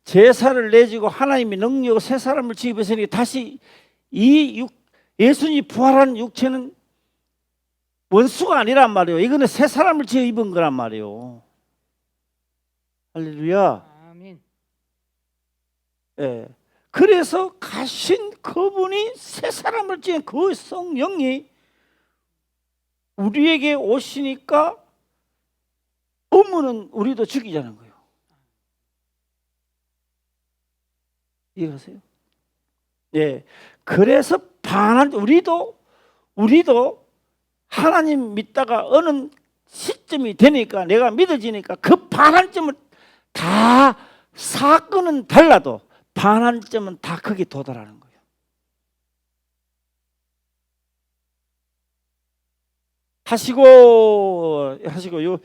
제사를 내지고 하나님의 능력으로 새 사람을 지으셨으니 다시 예수님이 부활한 육체는 원수가 아니란 말이에요. 이거는 새 사람을 지어 입은 거란 말이에요. 할렐루야. 아멘. 그래서 가신 그분이 새 사람을 지은 그 성령이 우리에게 오시니까 의문은 우리도 죽이자는 거예요. 이해가세요? 그래서 우리도 하나님 믿다가 어느 시점이 되니까 내가 믿어지니까 그 반환점을 다 사건은 달라도 반환점은 다 거기 도달하는 거예요. 하시고 요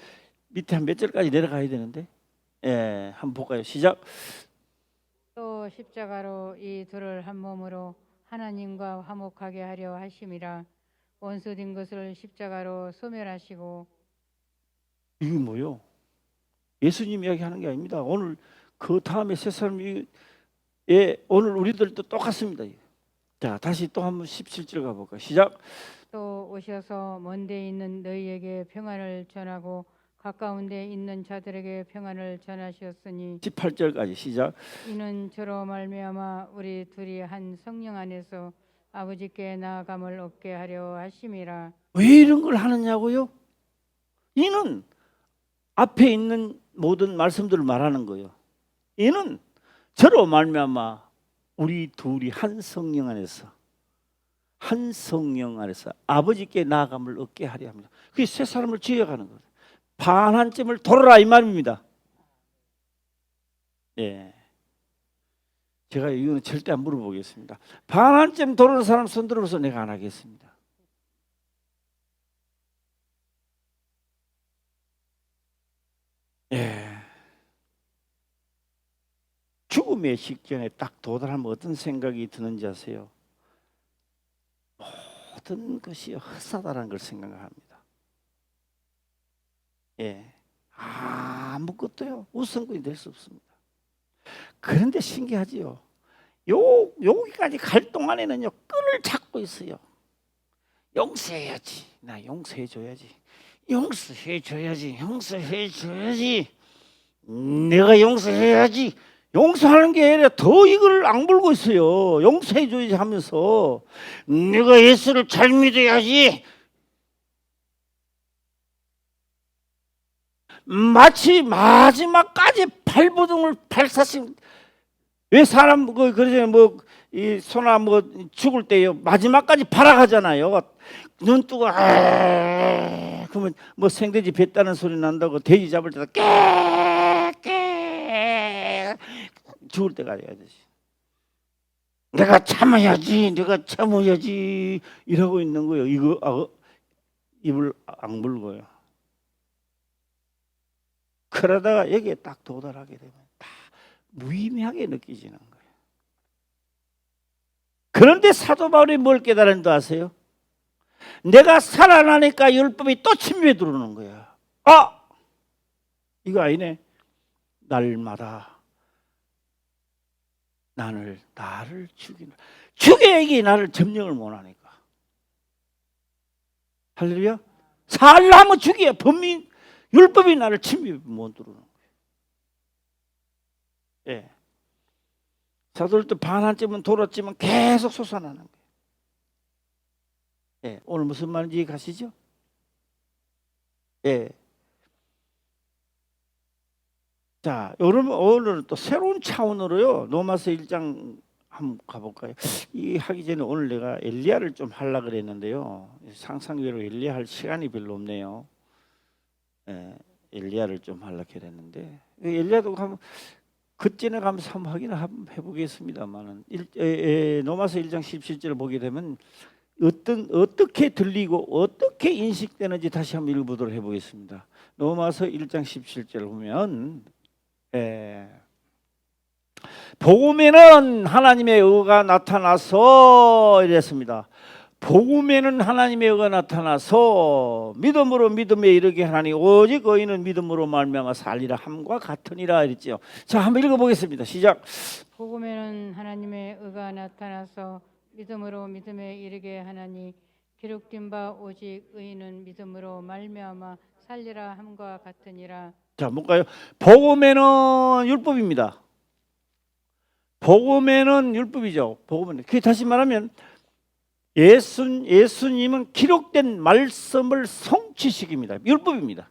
밑에 한 몇 절까지 내려가야 되는데, 예, 한번 볼까요? 시작. 또 십자가로 이 둘을 한 몸으로 하나님과 화목하게 하려 하심이라. 원수된 것을 십자가로 소멸하시고. 이게 뭐요? 예수님 이야기하는 게 아닙니다. 오늘 그 다음에 세 사람이, 예, 오늘 우리들도 똑같습니다. 자, 다시 또 한번 17절 가볼까요? 시작. 또 오셔서 먼데 있는 너희에게 평안을 전하고 가까운 데 있는 자들에게 평안을 전하셨으니 18절까지 시작. 이는 저로 말미암아 우리 둘이 한 성령 안에서 아버지께 나아감을 얻게 하려 하심이라. 왜 이런 걸 하느냐고요? 이는 앞에 있는 모든 말씀들을 말하는 거예요. 이는 저로 말미암아 우리 둘이 한 성령 안에서 아버지께 나아감을 얻게 하려 합니다. 그게 세 사람을 지어가는 거예요. 반환점을 돌아라 이 말입니다. 예. 제가 이거는 절대 안 물어보겠습니다. 반환점 돌아오는 사람 손 들어서 내가 안 하겠습니다. 예. 죽음의 직전에 딱 도달하면 어떤 생각이 드는지 아세요? 모든 것이 헛사다라는 걸 생각합니다. 예. 아무것도요 우선권이 될 수 없습니다. 그런데 신기하지요. 여기까지 갈 동안에는요 끈을 잡고 있어요. 용서해야지. 나 용서해줘야지. 용서해줘야지. 내가 용서해야지. 용서하는 게 아니라 더 이걸 악물고 있어요. 용서해줘야지 하면서 내가 예수를 잘 믿어야지. 마치 마지막까지 발버둥을 발사식. 왜 사람 그러잖아요. 이 소나 죽을 때요 마지막까지 발악하잖아요. 눈 뜨고 그러면 생돼지 뱉다는 소리 난다고 돼지 잡을 때도 깨 죽을 때까지 해야 되지. 내가 참아야지 이러고 있는 거예요. 이거 입을 악물고요. 그러다가 여기에 딱 도달하게 되면 다 무의미하게 느껴지는 거예요. 그런데 사도 바울이 뭘 깨달은지 아세요? 내가 살아나니까 율법이 또 침입해 들어오는 거야. 이거 아니네. 날마다 나를 죽여야지 나를 점령을 못하니까. 할렐루야. 살라면 죽여야 율법이 나를 침입 못 들어오는 거예요. 예. 사도들도 반환점은 돌았지만 계속 솟아나는 거예요. 예. 오늘 무슨 말인지 가시죠? 예. 자, 여러분 오늘은 또 새로운 차원으로요. 로마서 1장 한번 가볼까요? 이 하기 전에 오늘 내가 엘리야를 좀 하려고 그랬는데요. 상상외로 엘리야 할 시간이 별로 없네요. 예, 엘리야를 좀 하려고 그랬는데 엘리야도 한번 그전에 가면서 한번 확인을 한번 해보겠습니다만은 로마서 1장 17절을 보게 되면 어떻게 들리고 어떻게 인식되는지 다시 한번 읽어보도록 해보겠습니다. 로마서 1장 17절을 보면 복음에는 하나님의 의가 나타나서 이랬습니다. 복음에는 하나님의 의가 나타나서 믿음으로 믿음에 이르게 하나니 오직 의인은 믿음으로 말미암아 살리라 함과 같으니라 이랬죠. 자, 한번 읽어보겠습니다. 시작. 복음에는 하나님의 의가 나타나서 믿음으로 믿음에 이르게 하나니 기록된 바 오직 의인은 믿음으로 말미암아 살리라 함과 같으니라. 자, 뭘까요? 복음에는 율법입니다. 복음에는 율법이죠. 복음은 그 다시 말하면 예수님은 기록된 말씀을 성취시킵니다. 율법입니다.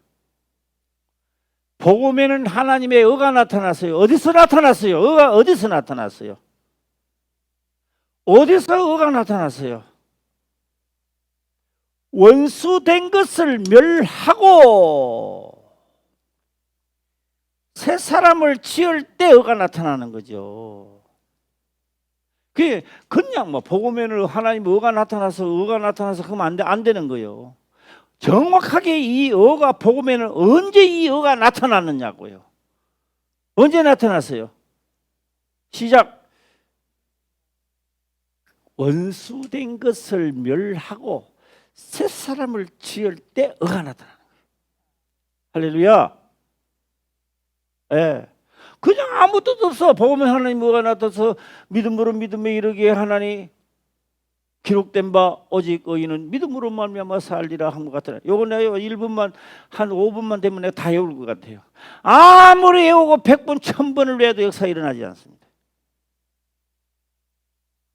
복음에는 하나님의 의가 나타났어요. 어디서 나타났어요? 의가 어디서 나타났어요? 어디서 의가 나타났어요? 원수된 것을 멸하고 새 사람을 지을 때 의가 나타나는 거죠. 그게 그냥 뭐 복음에는 하나님 의가 나타나서 그러면 안 되는 거예요. 정확하게 이 의가 복음에는 언제 이 의가 나타났느냐고요. 언제 나타났어요? 시작. 원수된 것을 멸하고 새 사람을 지을 때 의가 나타나는 거예요. 할렐루야. 예. 그냥 아무 뜻 없어. 복음에 하나님 의가 나타나서 믿음으로 믿음에 이르게 하나니 기록된 바 오직 의인은 믿음으로 말미암아 살리라 한 것 같아요. 요거 내가 1분만 한 5분만 되면 내가 다 외울 것 같아요. 아무리 외우고 100번 1000번을 외워도 역사 일어나지 않습니다.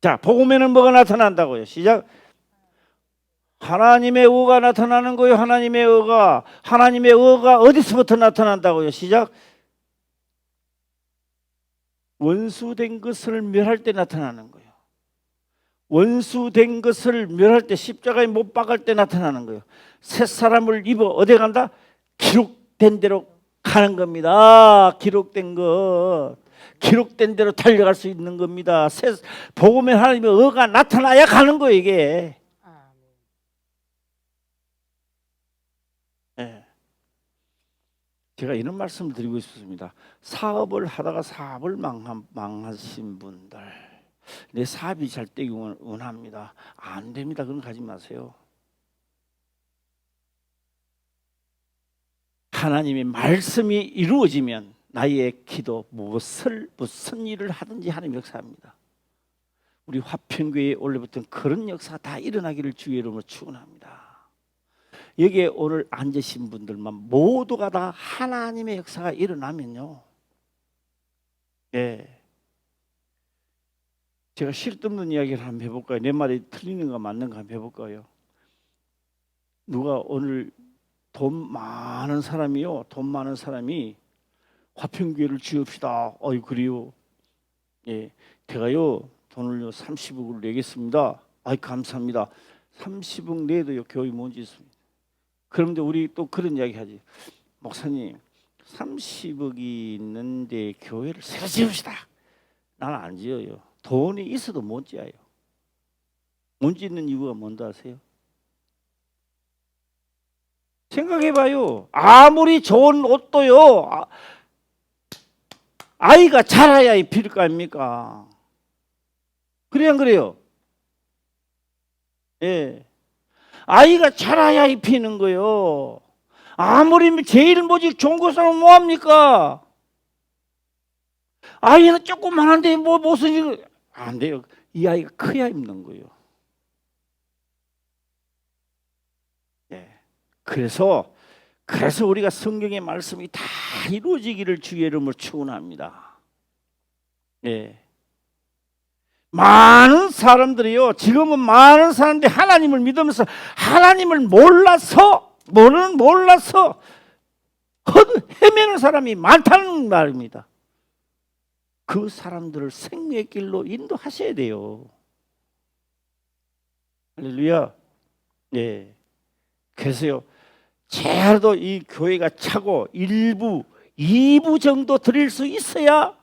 자, 복음에는 뭐가 나타난다고요? 시작. 하나님의 의가 나타나는 거예요. 하나님의 의가 어디서부터 나타난다고요? 시작. 원수된 것을 멸할 때 나타나는 거예요. 원수된 것을 멸할 때 십자가에 못 박을 때 나타나는 거예요. 새 사람을 입어 어디 간다? 기록된 대로 가는 겁니다. 기록된 것. 기록된 대로 달려갈 수 있는 겁니다. 복음에 하나님의 의가 나타나야 가는 거예요, 이게. 네. 제가 이런 말씀을 드리고 싶습니다. 사업을 하다가 사업을 망하신 분들, 내 사업이 잘 되기 원합니다. 안 됩니다. 그런 거 가지 마세요. 하나님의 말씀이 이루어지면 나의 기도 무슨 일을 하든지 하나님 역사합니다. 우리 화평교회에 올해부터 그런 역사 다 일어나기를 주의 이름으로 축원합니다. 여기에 오늘 앉으신 분들만 모두가 다 하나님의 역사가 일어나면요. 예. 제가 실없는 이야기를 한번 해볼까요? 내 말이 틀리는가 맞는가 한번 해볼까요? 누가 오늘 돈 많은 사람이 화평교회를 지읍시다. 어이 그래요. 예, 제가요 돈을요 30억을 내겠습니다. 아이 감사합니다. 30억 내도요 교회 못 짓습니다. 그런데 우리 또 그런 이야기 하지. 목사님 30억이 있는데 교회를 새로 지읍시다. 나는 안 지어요. 돈이 있어도 못 지어요. 못 짓는 이유가 뭔지 아세요? 생각해봐요. 아무리 좋은 옷도요 아이가 자라야 입힐 거 아닙니까? 그래요 안 그래요? 예. 아이가 자라야 입히는 거요. 아무리 제일 모직 좋은 것은 뭐합니까? 아이는 조그만한데 무슨 일 안 돼요. 이 아이가 커야 입는 거예요. 예. 그래서 우리가 성경의 말씀이 다 이루어지기를 주의 이름으로 축원합니다. 예. 많은 사람들이요. 지금은 많은 사람들이 하나님을 믿으면서 하나님을 몰라서 헤매는 사람이 많다는 말입니다. 그 사람들을 생명의 길로 인도하셔야 돼요. 할렐루야. 예. 그래서요. 제라도 이 교회가 차고 1부, 2부 정도 드릴 수 있어야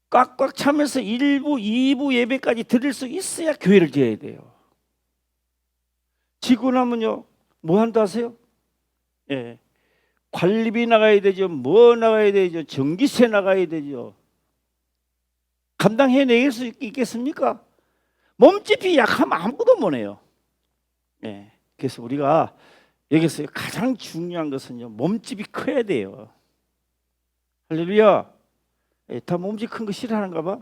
꽉꽉 차면서 1부, 2부 예배까지 드릴 수 있어야 교회를 지어야 돼요. 지고 나면요. 뭐 한다 하세요? 예. 관리비 나가야 되죠. 뭐 나가야 되죠. 전기세 나가야 되죠. 감당해낼 수 있겠습니까? 몸집이 약하면 아무것도 못해요. 예. 그래서 우리가 여기서 가장 중요한 것은요. 몸집이 커야 돼요. 할렐루야. 예, 다 몸집 큰 거 싫어하는가 봐.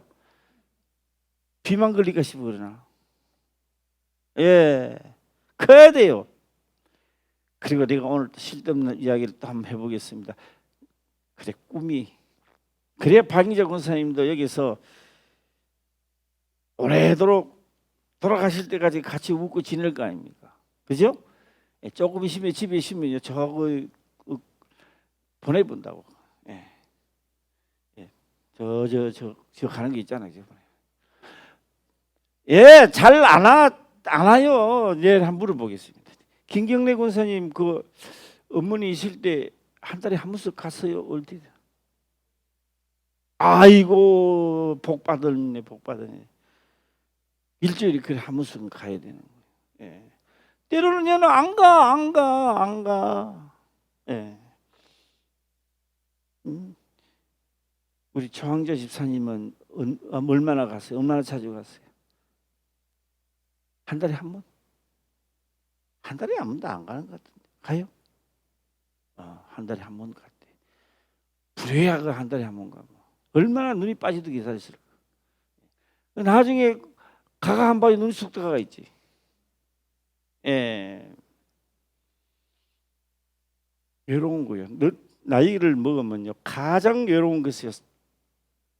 비만 걸릴까 싶어 그러나. 예. 커야 돼요. 그리고 내가 오늘 쓸데없는 이야기를 또 한번 해보겠습니다. 그래 꿈이. 그래야 박인자 권사님도 여기서 오래도록 돌아가실 때까지 같이 웃고 지낼 거 아닙니까? 그죠? 예, 조금 있으면 집에 있으면 저하고 보내본다고. 예. 예. 저 가는 게 있잖아요. 예, 잘 안 와요. 내일 한번 물어보겠습니다. 김경래 권사님 그 어머니 있을 때 한 달에 한 번씩 갔어요. 어디? 아이고 복 받았네, 복 받았네. 일주일에 그래 한 번씩 가야 되는 거예요. 예. 때로는 얘는 안 가. 예. 우리 조항조 집사님은 얼마나 갔어요? 얼마나 자주 갔어요? 한 달에 한 번? 한 달에 한 번도 안 가는 것 같은데 가요? 한 달에 한 번 갔대. 불효야가 한 달에 한 번 가고 얼마나 눈이 빠지도 기다렸을까. 나중에 가가 한 방에 눈이 쑥 들어가 있지. 예. 외로운 거예요. 나이를 먹으면요 가장 외로운 것이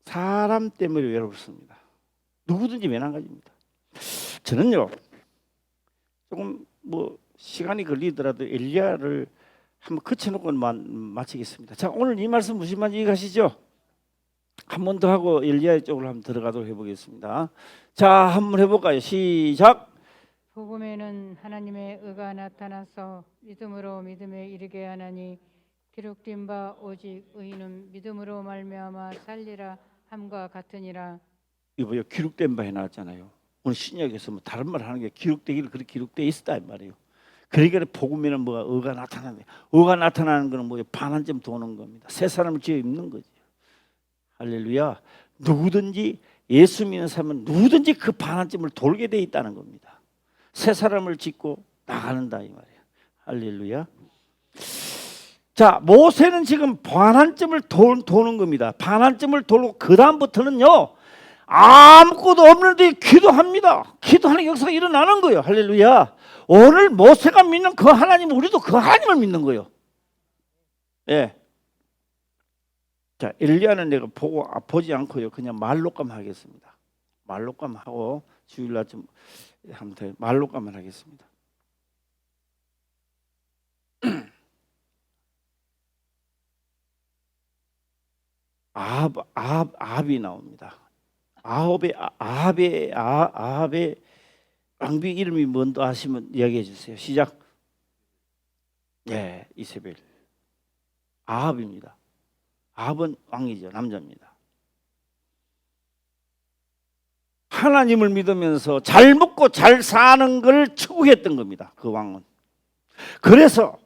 사람 때문에 외롭습니다. 누구든지 매난가집니다. 저는요 조금 뭐 시간이 걸리더라도 엘리야를 한번 그쳐놓고 마치겠습니다. 자, 오늘 이 말씀 무슨 말인지 이해가시죠? 한 번 더 하고 엘리야 쪽으로 한번 들어가도록 해보겠습니다. 자, 한번 해볼까요? 시작. 복음에는 하나님의 의가 나타나서 믿음으로 믿음에 이르게 하나니 기록된 바 오직 의인은 믿음으로 말미암아 살리라 함과 같으니라. 이거요 기록된 바에 나왔잖아요. 오늘 신약에서 뭐 다른 말 하는 게 기록되기를 그렇게 기록되어 있었다 이 말이에요. 그러니까 복음에는 뭐가 의가 나타나는 의가 나타나는 거는 뭐예요? 반환점 도는 겁니다. 새 사람을 지어 입는 거죠. 할렐루야. 누구든지 예수 믿는 사람은 누구든지 그 반환점을 돌게 돼 있다는 겁니다. 새 사람을 짓고 나가는다 이 말이에요. 할렐루야. 자, 모세는 지금 반환점을 도는 겁니다. 반환점을 돌고 그 다음부터는요 아무것도 없는데 기도합니다. 기도하는 역사가 일어나는 거예요. 할렐루야. 오늘 모세가 믿는 그 하나님, 우리도 그 하나님을 믿는 거예요. 예. 자, 엘리야는 내가 보지 않고요. 그냥 말로까만 하겠습니다. 말로까만 하고 주일날 좀 한번 말로까만 하겠습니다. 아합이 나옵니다. 아합의 왕비 이름이 뭔지 아시면 이야기해 주세요. 시작. 네, 이세벨. 아합입니다. 아합은 왕이죠. 남자입니다. 하나님을 믿으면서 잘 먹고 잘 사는 걸 추구했던 겁니다. 그 왕은. 그래서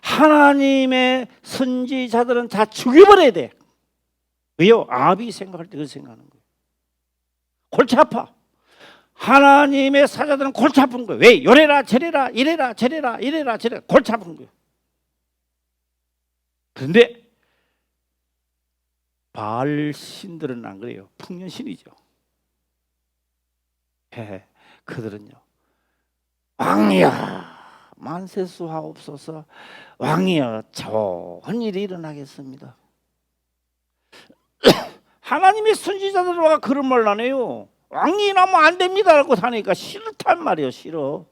하나님의 선지자들은 다 죽여버려야 돼. 왜요? 아합이 생각할 때 그 생각하는 거예요. 골치 아파. 하나님의 사자들은 골치 아픈 거예요. 왜? 요래라 저래라 이래라 저래라 골치 아픈 거예요. 그런데 바알 신들은 안 그래요. 풍년신이죠. 그들은요 왕이야 만세수하옵소서. 왕이여 좋은 일이 일어나겠습니다. 하나님의 선지자들과 그런 말 안 해요. 왕이 나면 안 됩니다라고 하니까 싫단 말이에요. 싫어.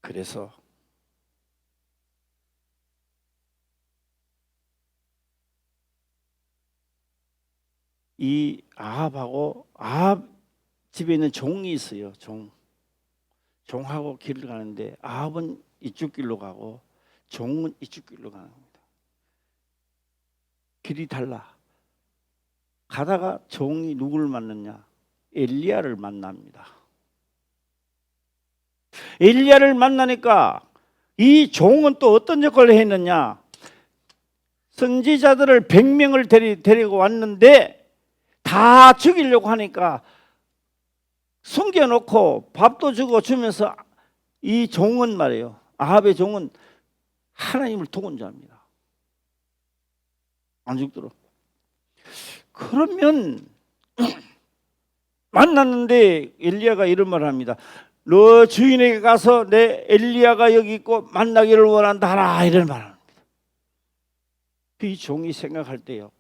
그래서 이 아합 집에 있는 종이 있어요. 종하고 길을 가는데 아합은 이쪽 길로 가고 종은 이쪽 길로 가는 겁니다. 길이 달라. 가다가 종이 누구를 만났냐? 엘리야를 만납니다. 엘리야를 만나니까 이 종은 또 어떤 역할을 했느냐? 선지자들을 100명을 데리고 왔는데 다 죽이려고 하니까 숨겨놓고 밥도 주면서 이 종은 말이에요. 아합의 종은 하나님을 동원자입니다. 안 죽도록. 그러면 만났는데 엘리야가 이런 말을 합니다. 너 주인에게 가서 내 엘리야가 여기 있고 만나기를 원한다 하라 이런 말을 합니다. 이 종이 생각할 때요.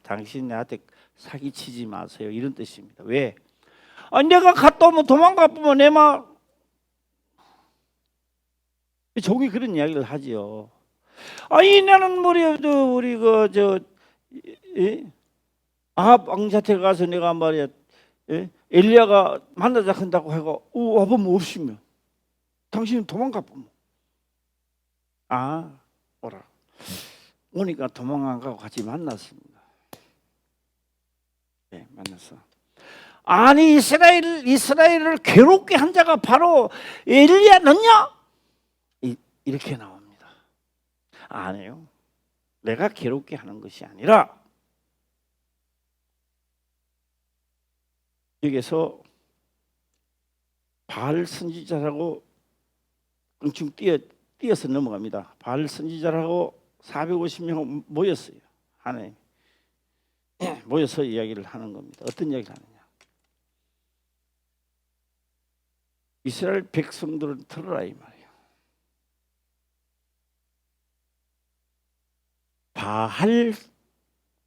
당신 나한테 사기치지 마세요 이런 뜻입니다. 왜? 내가 갔다 오면 도망가 보면 내마 종이 그런 이야기를 하지요. 나는 우리 아합 왕자한테 가서 내가 말이야, 엘리야가 만나자 한다고 하고 와보면 없으면 당신은 도망가 보면 오라. 오니까 도망 안 가고 같이 만났습니다. 네, 만났어. 아니 이스라엘을 괴롭게 한 자가 바로 엘리야 너냐? 이렇게 나옵니다. 아니요. 내가 괴롭게 하는 것이 아니라 여기서 바알 선지자라고 껑충 뛰어서 넘어갑니다. 바알 선지자라고 450명 모였어요. 하나님 모여서 이야기를 하는 겁니다. 어떤 이야기를 하느냐? 이스라엘 백성들은 들어라 이 말이에요.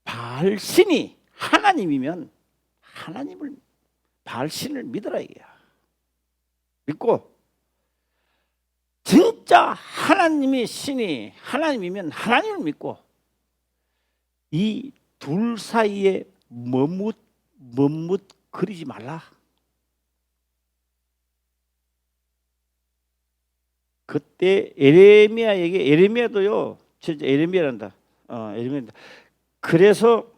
바알 신이 하나님이면 바알 신을 믿어라 이게야. 믿고 진짜 하나님이 신이 하나님이면 하나님을 믿고 이 둘 사이에 머뭇거리지 말라. 그때 에레미야도요. 진짜 에레미야란다. 에레미야란다. 그래서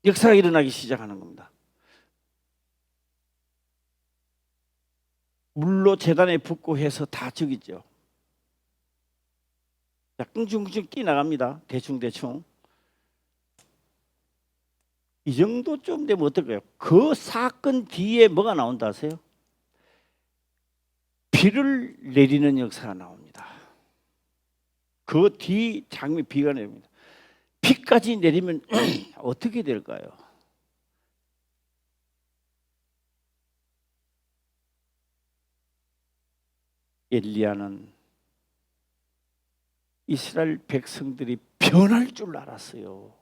역사가 일어나기 시작하는 겁니다. 물로 제단에 붓고 해서 다 죽이죠. 자, 끙충끙충 끼 나갑니다. 대충. 이 정도쯤 되면 어떨까요? 그 사건 뒤에 뭐가 나온다 하세요? 비를 내리는 역사가 나옵니다. 그 뒤 장면 비가 내립니다. 비까지 내리면 어떻게 될까요? 엘리야는 이스라엘 백성들이 변할 줄 알았어요.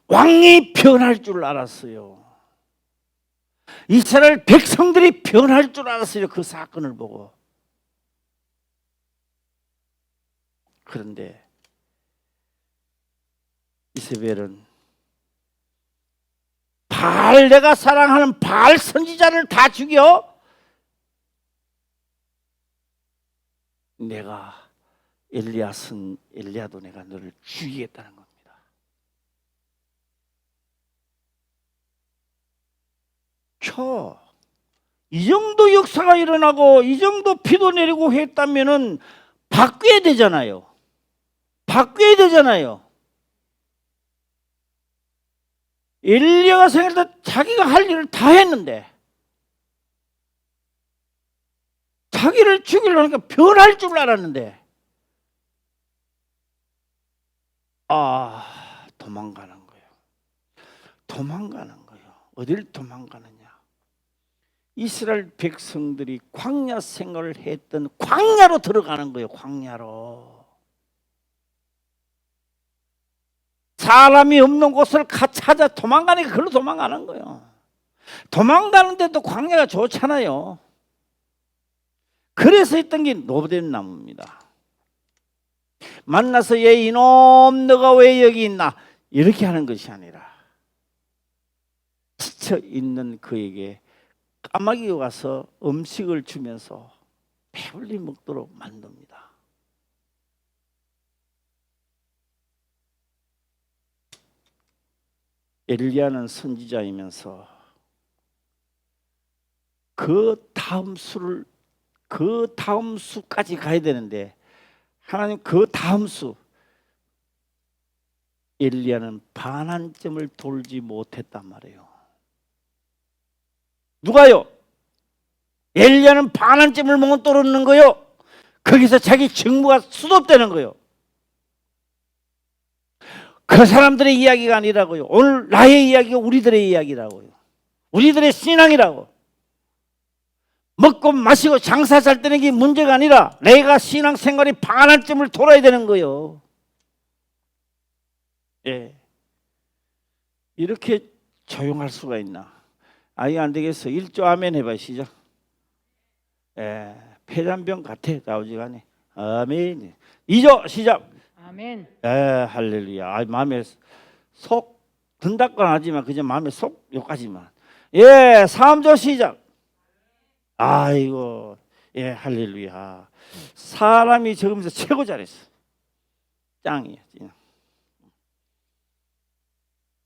왕이 변할 줄 알았어요. 이스라엘 백성들이 변할 줄 알았어요. 그 사건을 보고. 그런데 이세벨은 내가 사랑하는 바알 선지자를 다 죽여? 내가 엘리야도 내가 너를 죽이겠다는 겁니다. 이 정도 역사가 일어나고 이 정도 비도 내리고 했다면은 바뀌어야 되잖아요. 엘리야가 생각할 때 자기가 할 일을 다 했는데 자기를 죽이려니까 변할 줄 알았는데 도망가는 거예요. 어딜 도망가느냐? 이스라엘 백성들이 광야 생활을 했던 광야로 들어가는 거예요. 광야로. 사람이 없는 곳을 찾아 도망가니까 그걸로 도망가는 거예요. 도망가는데도 광야가 좋잖아요. 그래서 했던 게 노된 나무입니다. 만나서 얘 이놈 너가 왜 여기 있나 이렇게 하는 것이 아니라 지쳐 있는 그에게 까마귀가 와서 음식을 주면서 배불리 먹도록 만듭니다. 엘리야는 선지자이면서 그 다음 수까지 가야 되는데 하나님 그 다음 수 엘리야는 반환점을 돌지 못했단 말이에요. 누가요? 엘리야는 반환점을 못 돌는 거요. 거기서 자기 직무가 수습되는 거요. 그 사람들의 이야기가 아니라고요. 오늘 나의 이야기가 우리들의 이야기라고요. 우리들의 신앙이라고. 먹고 마시고 장사 잘 되는 게 문제가 아니라 내가 신앙생활이 반환점을 돌아야 되는 거요. 예. 이렇게 조용할 수가 있나? 아예 안 되겠어. 1조 아멘 해봐 시작. 예. 폐잔병 같아 나오지간에 아멘. 2조 시작. 아멘. 예, 할렐루야. 아, 마음에 속 든다건 하지만 그저 마음에 속 요까지만. 예, 3조 시작. 아이고, 예, 할렐루야. 사람이 적으면서 최고 잘했어. 짱이야, 그냥.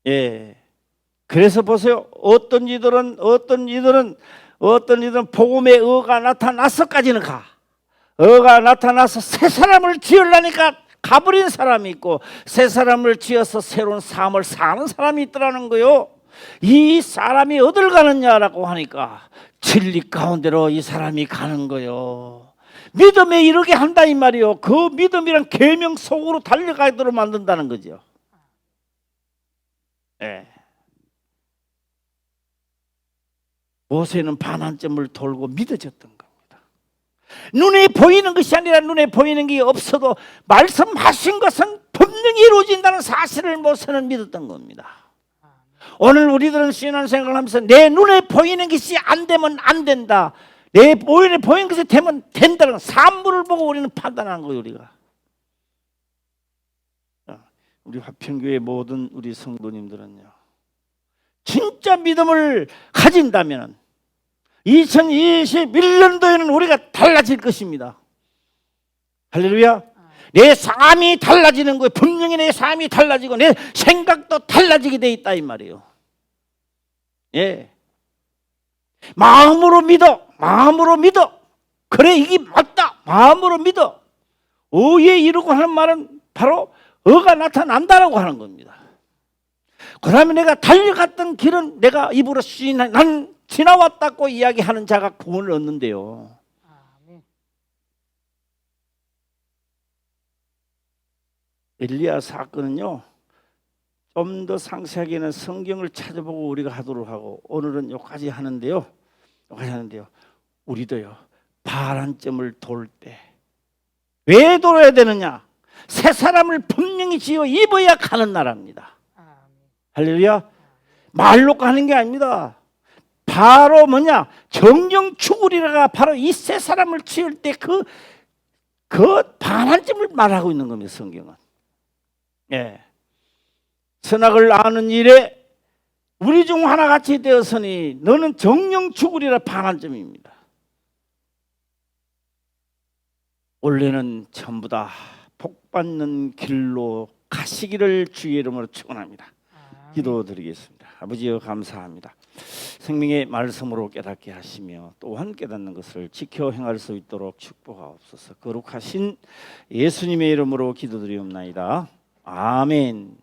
예. 그래서 보세요. 어떤 이들은 복음의 의가 나타나서까지는 가. 의가 나타나서 새 사람을 지으려니까 가버린 사람이 있고, 새 사람을 지어서 새로운 삶을 사는 사람이 있더라는 거요. 이 사람이 어딜 가느냐라고 하니까 진리 가운데로 이 사람이 가는 거요. 믿음에 이르게 한다 이 말이요. 그 믿음이란 계명 속으로 달려가도록 만든다는 거죠. 예. 모세는 반환점을 돌고 믿어졌던 겁니다. 눈에 보이는 것이 아니라 눈에 보이는 게 없어도 말씀하신 것은 분명히 이루어진다는 사실을 모세는 믿었던 겁니다. 오늘 우리들은 신앙생활을 하면서 내 눈에 보이는 것이 안 되면 안 된다, 내 눈에 보이는 것이 되면 된다는 산물을 보고 우리는 판단하는 거예요. 우리가 우리 화평교회 모든 우리 성도님들은요, 진짜 믿음을 가진다면 2021년도에는 우리가 달라질 것입니다. 할렐루야. 내 삶이 달라지는 거예요. 분명히 내 삶이 달라지고 내 생각도 달라지게 돼 있다 이 말이에요. 예. 마음으로 믿어. 마음으로 믿어. 그래, 이게 맞다. 마음으로 믿어. 의에 이르고 하는 말은 바로 의가 나타난다라고 하는 겁니다. 그 다음에 내가 달려갔던 길은 내가 입으로 난 지나왔다고 이야기하는 자가 구원을 얻는데요. 엘리야 사건은요, 좀 더 상세하게는 성경을 찾아보고 우리가 하도록 하고, 오늘은 여기까지 하는데요. 우리도요, 반환점을 돌 때 왜 돌아야 되느냐? 새 사람을 분명히 지어 입어야 가는 나라입니다. 할렐루야. 말로 가는 게 아닙니다. 바로 뭐냐? 정령 죽으리라가 바로 이 새 사람을 지을 때 그 반환점을 말하고 있는 겁니다. 성경은. 예. 선악을 아는 일에 우리 중 하나같이 되었으니 너는 정령 죽으리라 반환점입니다. 원래는 전부 다 복받는 길로 가시기를 주의 이름으로 축원합니다. 기도드리겠습니다. 아버지여 감사합니다. 생명의 말씀으로 깨닫게 하시며 또한 깨닫는 것을 지켜 행할 수 있도록 축복하옵소서. 거룩하신 예수님의 이름으로 기도드리옵나이다. 아멘.